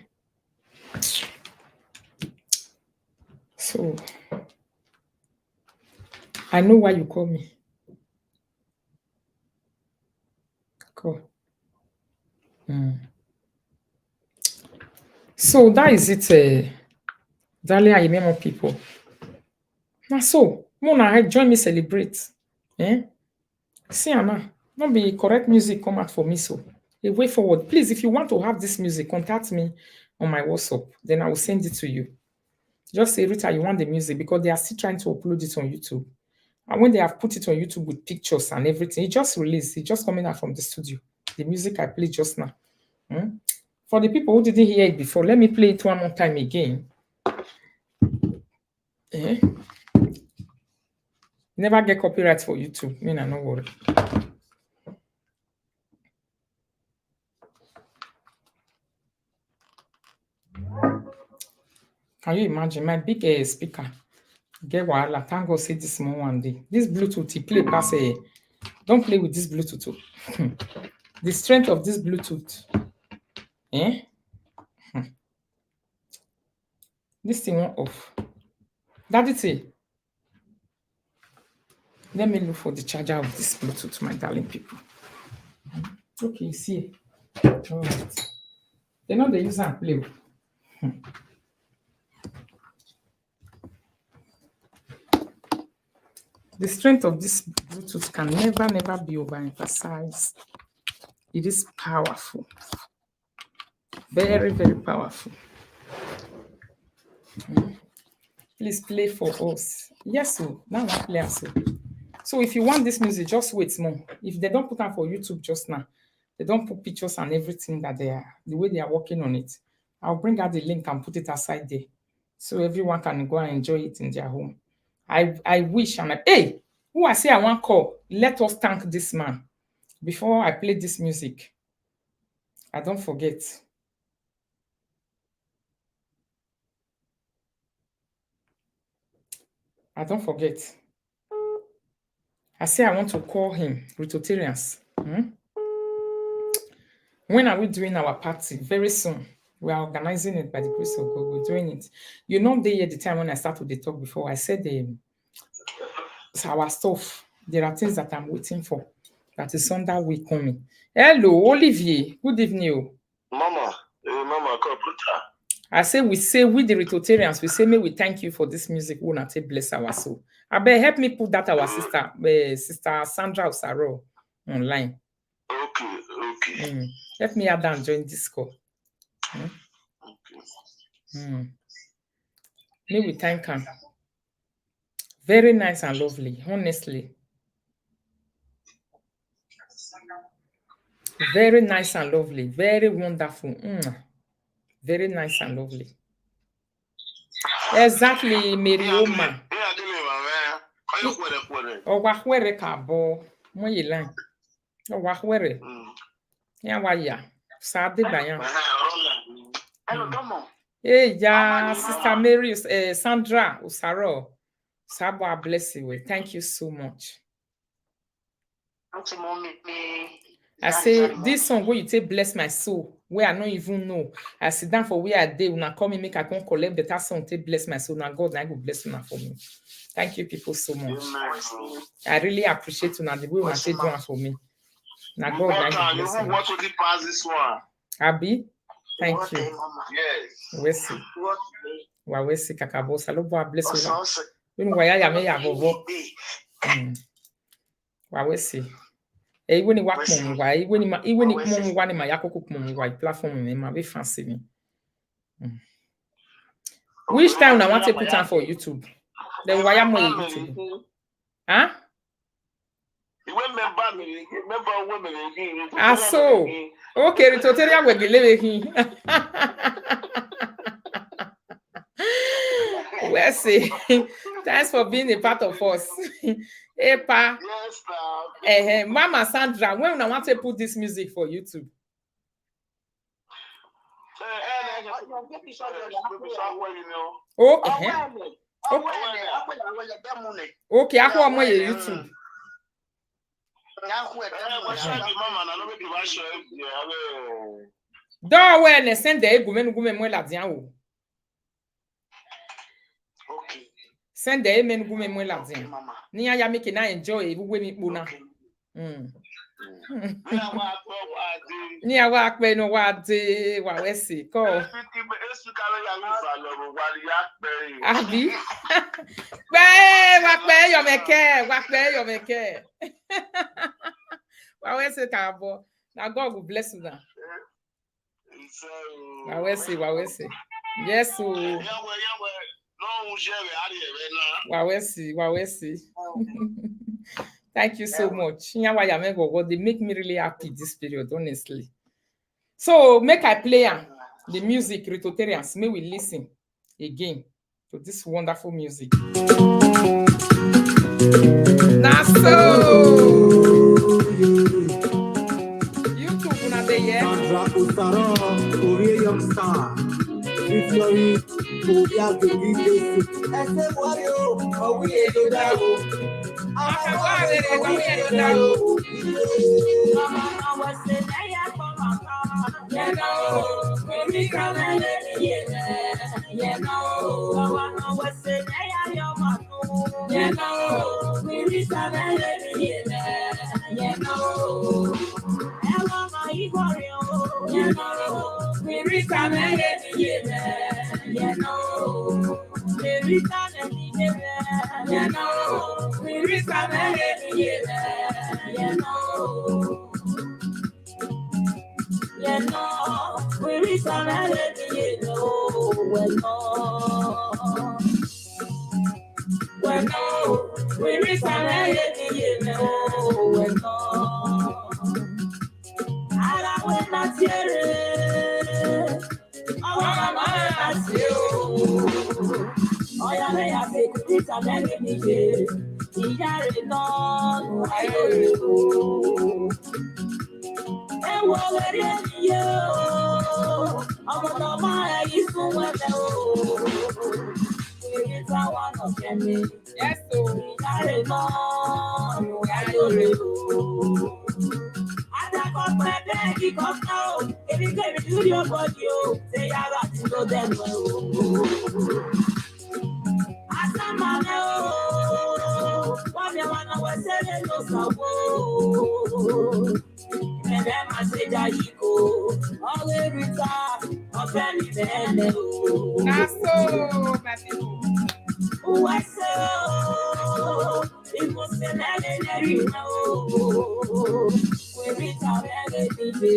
So, I know why you call me. Call. So, that is it, darling, I remember people. Now, so, Mona, join me celebrate. See, Anna, not be correct music come out for me, so. A way forward. Please, if you want to have this music, contact me on my WhatsApp. Then I will send it to you. Just say, Rita, you want the music because they are still trying to upload it on YouTube. And when they have put it on YouTube with pictures and everything, it just released. It's just coming out from the studio. The music I played just now. For the people who didn't hear it before, let me play it one more time again. Never get copyright for YouTube. Me, no worry. Can you imagine my big speaker? Get wahala. Thank God say this small one day. This Bluetooth, he play pass a. Don't play with this Bluetooth. The strength of this Bluetooth. This thing won't off. That is it. Let me look for the charger of this Bluetooth, my darling people. Okay, you see. All right. They know they use and play. The strength of this Bluetooth can never be overemphasized. It is powerful. Very, very powerful. Please Please play for us. Yes, so now I play so. So if you want this music, just wait more. If they don't put on for YouTube just now, they don't put pictures and everything that they are, the way they are working on it. I'll bring out the link and put it aside there. So everyone can go and enjoy it in their home. I wish and hey, who I say I want call, let us thank this man before I play this music. I don't forget. I don't forget. I say I want to call him Rototarians. When are we doing our party? Very soon. We are organizing it by the grace of God. We're doing it. You know, at the time when I started the talk before, I said our stuff. There are things that I'm waiting for. That is Sunday week coming. Hello, Olivier. Good evening. Mama, computer. I say we the Rototarians, we say may we thank you for this music. We want to bless our soul. I bet help me put that our sister Sandra Osaro online. Okay. Help me add and join Discord. May we thank her. Very nice and lovely, honestly. Very nice and lovely. Very wonderful. Very nice and lovely. Exactly, Mirioma. Oh, wahwere kabo. Moye line. Oh, wahwere. Ya waya. Sade bayan. Hey, yeah, Sister Mary, Sandra Usaro. Sabo, I bless you. Thank you so much. I say this song where you take bless my soul, where I don't even know. I sit down for where I did when I come and make I can collect that song take bless my soul. Now God, I go bless you now for me. Thank you people so much. I really appreciate you now the way you say doing for me. Now God, I go bless you. What will you pass this one? Abi, thank you. Yes. We see. Wa we see kakabo salobo bless you. When why I am ya bobo. Wa we see. When you work mom why when you mom one in my yakoko mom why platform in my be fancy me. Which time I want to put on for YouTube? Then why am I YouTube? Huh? Ah, so okay, the Rototarian will be living. Well, see, thanks for being a part of us. Hey, Pa. Yes, Mama Sandra, when I want to put this music for YouTube? Okay. Okay, I want my YouTube. Don't wear send the go la dian. Okay. Send the men go la dian. Ni ya make na enjoy we mi po na. Ni awa pe no wa de wa we si ko. Abi. Pe yo meke. Wa we si ka bo. Na God will bless you now. Wa we si. Yes o. Wa we si. Thank you so much. They make me really happy this period, honestly. So make I play the music, Rototarians. May we listen again to this wonderful music. Naso YouTube una de ye. Sandra Usaro, Korea young star. Victory, Korea the leadership. Ese wario, we do that. we reach an end, oh, and no. I will not hear it. I will not hear you. Oh, yeah, they have to reach an end, Ìyáre náà nù ayé o. Ẹ wo lórí ẹnìyẹ o, ọmọ náà máa ẹyí sún wẹ́lẹ̀ o. Èyí táwọn náà kẹ́mi. Ìyáre náà nù ayé o. Adakọ̀ pẹ́ bẹ́ẹ̀ kíkọ́ ká o, èmi kẹ́mi lórí ọgbọ́dì o, ṣé yàrá tí ló dẹnu ẹ o. Asamane o, wami wana wasele no sawo. Mebe maseja yiko, owe rita, ofeni bene o. Naso, Matthew. Uwese o, ikuse nene nerina o. Kwerita bene nibe,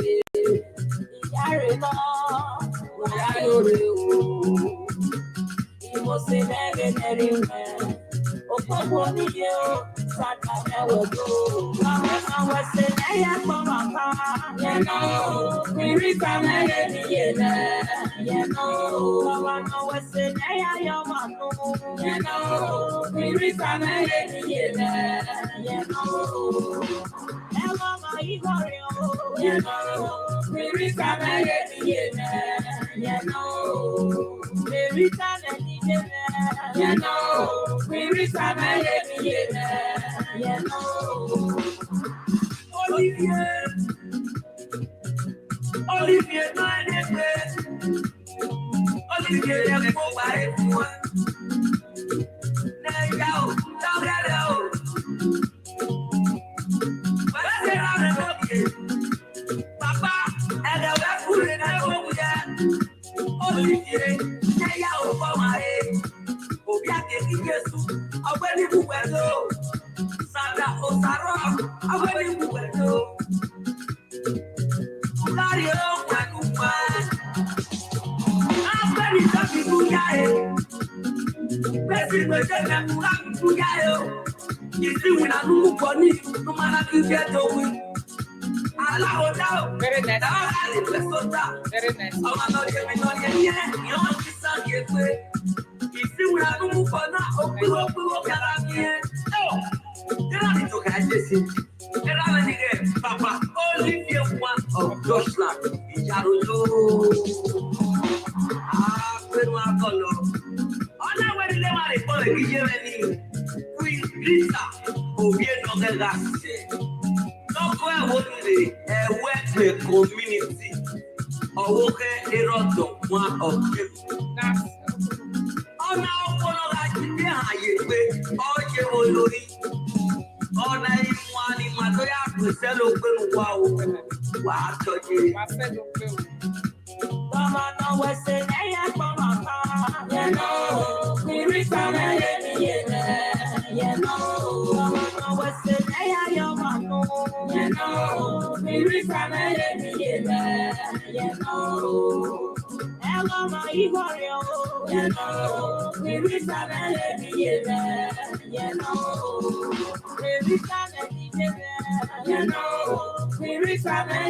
iyare na, wayayore o. Você deve ter em pé, o povo de Deus, saca meu do. Não você nem é como a não, me rita nem não você nem é eu mano, não, me rita nem não. Ela vai igual não, me rita nem não. We return you know, we return you know. Olivier, my name, Olivier, the mobile one. Now you don't get out. What's it on the book? Papa, and the web food in the home, Olivier. Obi akeki Jesu, ọgbẹ́ni buwẹ́lò, Sanda Osaro, ọgbẹ́ni buwẹ́lò. Lárí ohun ẹnu pa, ọgbẹ́ni tọ́bi búyá ẹ̀. Bẹ́sì gbèsè mẹ́kú láti búyá ẹ̀ o. Ìsìnwìn náà ló mú pọ̀ ní ìlú máa kí bí ẹ tó wí. Aláwọ̀ dá o, dáwọ́ láti pẹ́ sọ́dá. Ọmọ náà yẹ mi náà yẹ yẹ, ìyọ́n ti sá yẹ pé. Ìsìnwìn náà ló mú pọ̀ náà, ó píwó kára mi ẹ̀. Kẹ́rà ní tó ká ṣe sí. Kẹ́rà ní rẹ̀, Papa Olivier one of Deutschland, ìyàrá ló. Àpẹnu àkọlọ. Ọ̀nà ìwé ilé wa lè pọ̀ lè kí yé rẹ̀ ní. Queen Lisa, òbí ẹ̀nà gẹ́gà ṣe. Lọ́kọ́ ẹ̀wọ́ nílé ẹ̀wẹ́ pé community. Ọwọ́ kẹ́ ìrọ̀tọ̀ one of them. Ọ̀nà ọpọlọ la ti dé àyè pé ọ̀yẹ́ olórí. Ọ̀nà ìmọ̀ ànìmọ̀ tó yà pèsè ló pé wà ó wà á tọ́jú. Bàbá náà wẹ̀sẹ̀ ẹ̀yà gbọ́n màkà. Yẹn náà, kiri sáré yẹn náà. Bàbá náà wẹ̀sẹ̀ ẹ̀yà yọ mànú. Yẹn náà, kiri sáré yẹn náà. Ẹ lọ́ máa yí wọ̀rẹ́ o. Yẹn náà, kiri sáré yẹn náà. Kiri sáré yẹn náà. Kiri sáré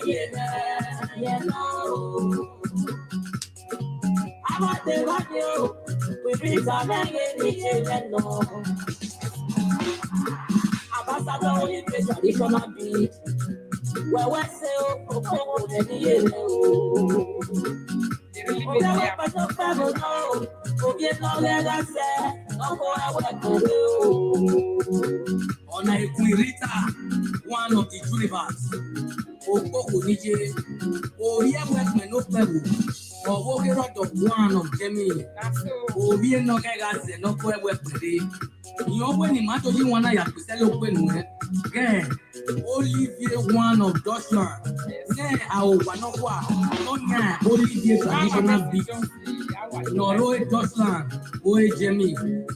yẹn náà. Abate radio, we reach a million no. Ambassador only play traditional beat. Where we say oh, the yellow. We are part of family no. We get no legacy, no go away. On a Rita, one of the universe. Okoko nije, Oye Westman no pebble. Ọwọ́ kérò tó one of Germany. Òbí ẹ̀nà kẹ́gà sẹ̀ lọ́kọ́ ẹ̀wẹ̀ pẹ̀lẹ́. Ìyẹn ọgbẹ́ ni màá tójú wọn náà yàtọ̀ sẹ́lẹ̀ òpè nù ẹ́. Gẹ́ẹ̀ Olivier one of Deutschland. Gẹ́ẹ̀ àwòwà náà wà lọ́nyà Olivier traditional beat. Nọ̀rọ̀ Deutschland, Oye Germany.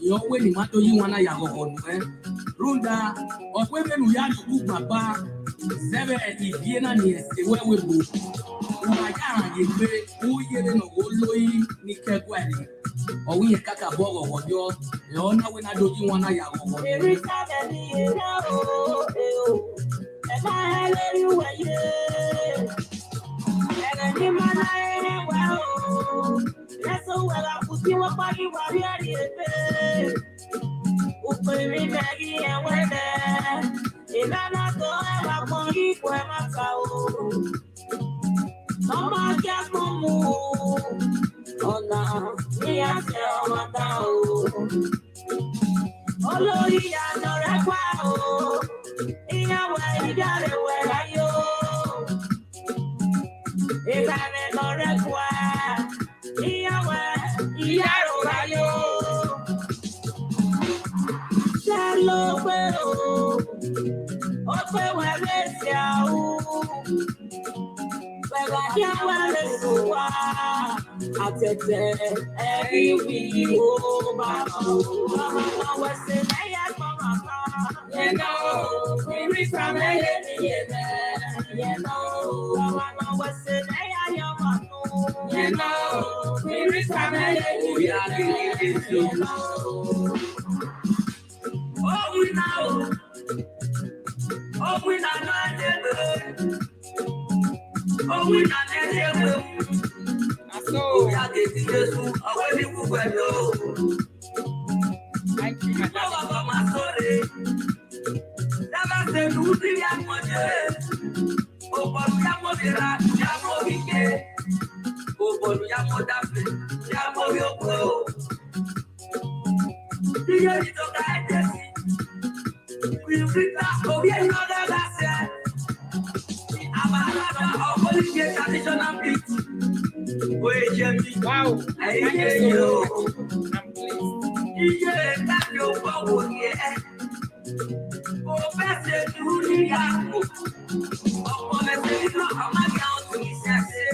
Ìyẹn ọgbẹ́ ni màá tójú wọn náà yàtọ̀ nù ẹ́. Rúndà ọ̀pẹ́ mẹ́nu yá lùkú bàbá. Sẹ́bẹ̀ ìdíyẹ náà ni ẹ̀sẹ̀ wẹ́wẹ́ bò. Wàyà àyè pé ó yẹrẹ náà ó lóyún ní kẹ́kọ̀ọ́ ẹ̀. or we kaka bogo or your na when I do you wanna ya go. Every time I need and I let you away. And I need my life well. That's so well I put you up on you while you're Upper Maggie and weather. In another, I'm going to eat where my cow. Mama just move. Oh, no, me I tell my cow. Oh, Lord, I know that wow. In a way, you got it where I go. If I never require, in a way, you got it where I go. Hello, well, open where it's you. But I can't wear so I take every week. Oh, Mama, what's the name of my you know, we from you know, Mama, what's the name of my you know, we from you know. Oh, we know. Oh, we know. Oh, we know. So, we are getting this away from the thank you, my story. Never say, do the young one. Oh, but we are more than that. Oh, but we are more than that. We bring that over another that's traditional beat. Wow. I hear you. I'm pleased. Yeah, that's your power, yeah. Oh, best to the apple. Oh, let's not on my count to be sassy.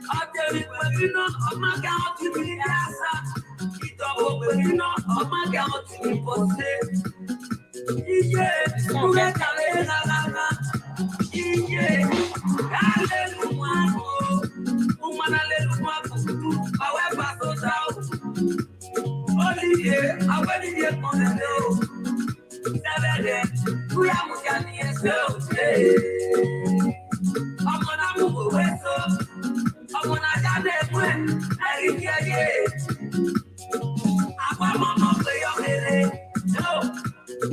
I'll tell you when you know on my count to be asa. It's all when you know on my count to be posted. Yeah, who got the yeah, hallelujah. Woman, hallelujah. However, so down. Only here, I went in here on the hill. 7 days, we are moving in so. I'm gonna move away so. I'm gonna get when I get here. I'm gonna play your head. No.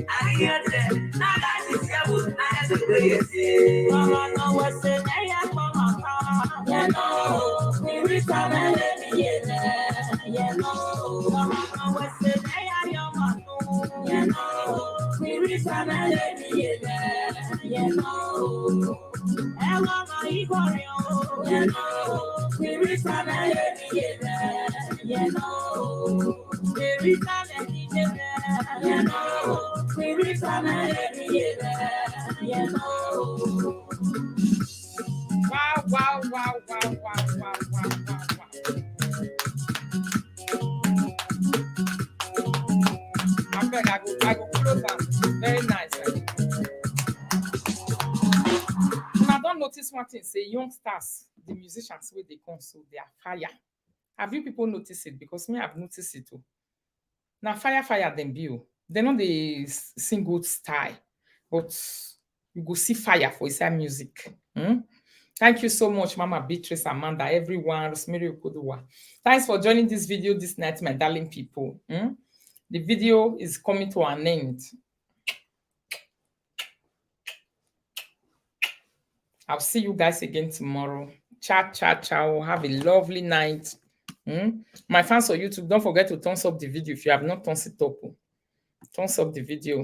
I hear that. Now that is your nice to be. Mama, no, what's the name of my car? You know, we reach out and let me in there. You know, Mama, no, what's the name of your mom? You know, we reach out and let me in there. You know, and Mama, you know, we reach out and let me in there. You know, we reach out and let me in there. You know. We reach out and let me in there, you know. Wow. I beg, I go close down. Very nice. I don't notice one thing, say young stars, the musicians with the console, they are fire. Have you people noticed it? Because me, I've noticed it too. Now, fire them be. They're not the single style, but you go see fire for his music. Thank you so much, Mama Beatrice, Amanda, everyone, Rosemary Okoduwa. Thanks for joining this video this night, my darling people. The video is coming to an end. I'll see you guys again tomorrow. Ciao. Have a lovely night. My fans on YouTube, don't forget to thumbs up the video if you have not thumbs it up. Thumbs up the video.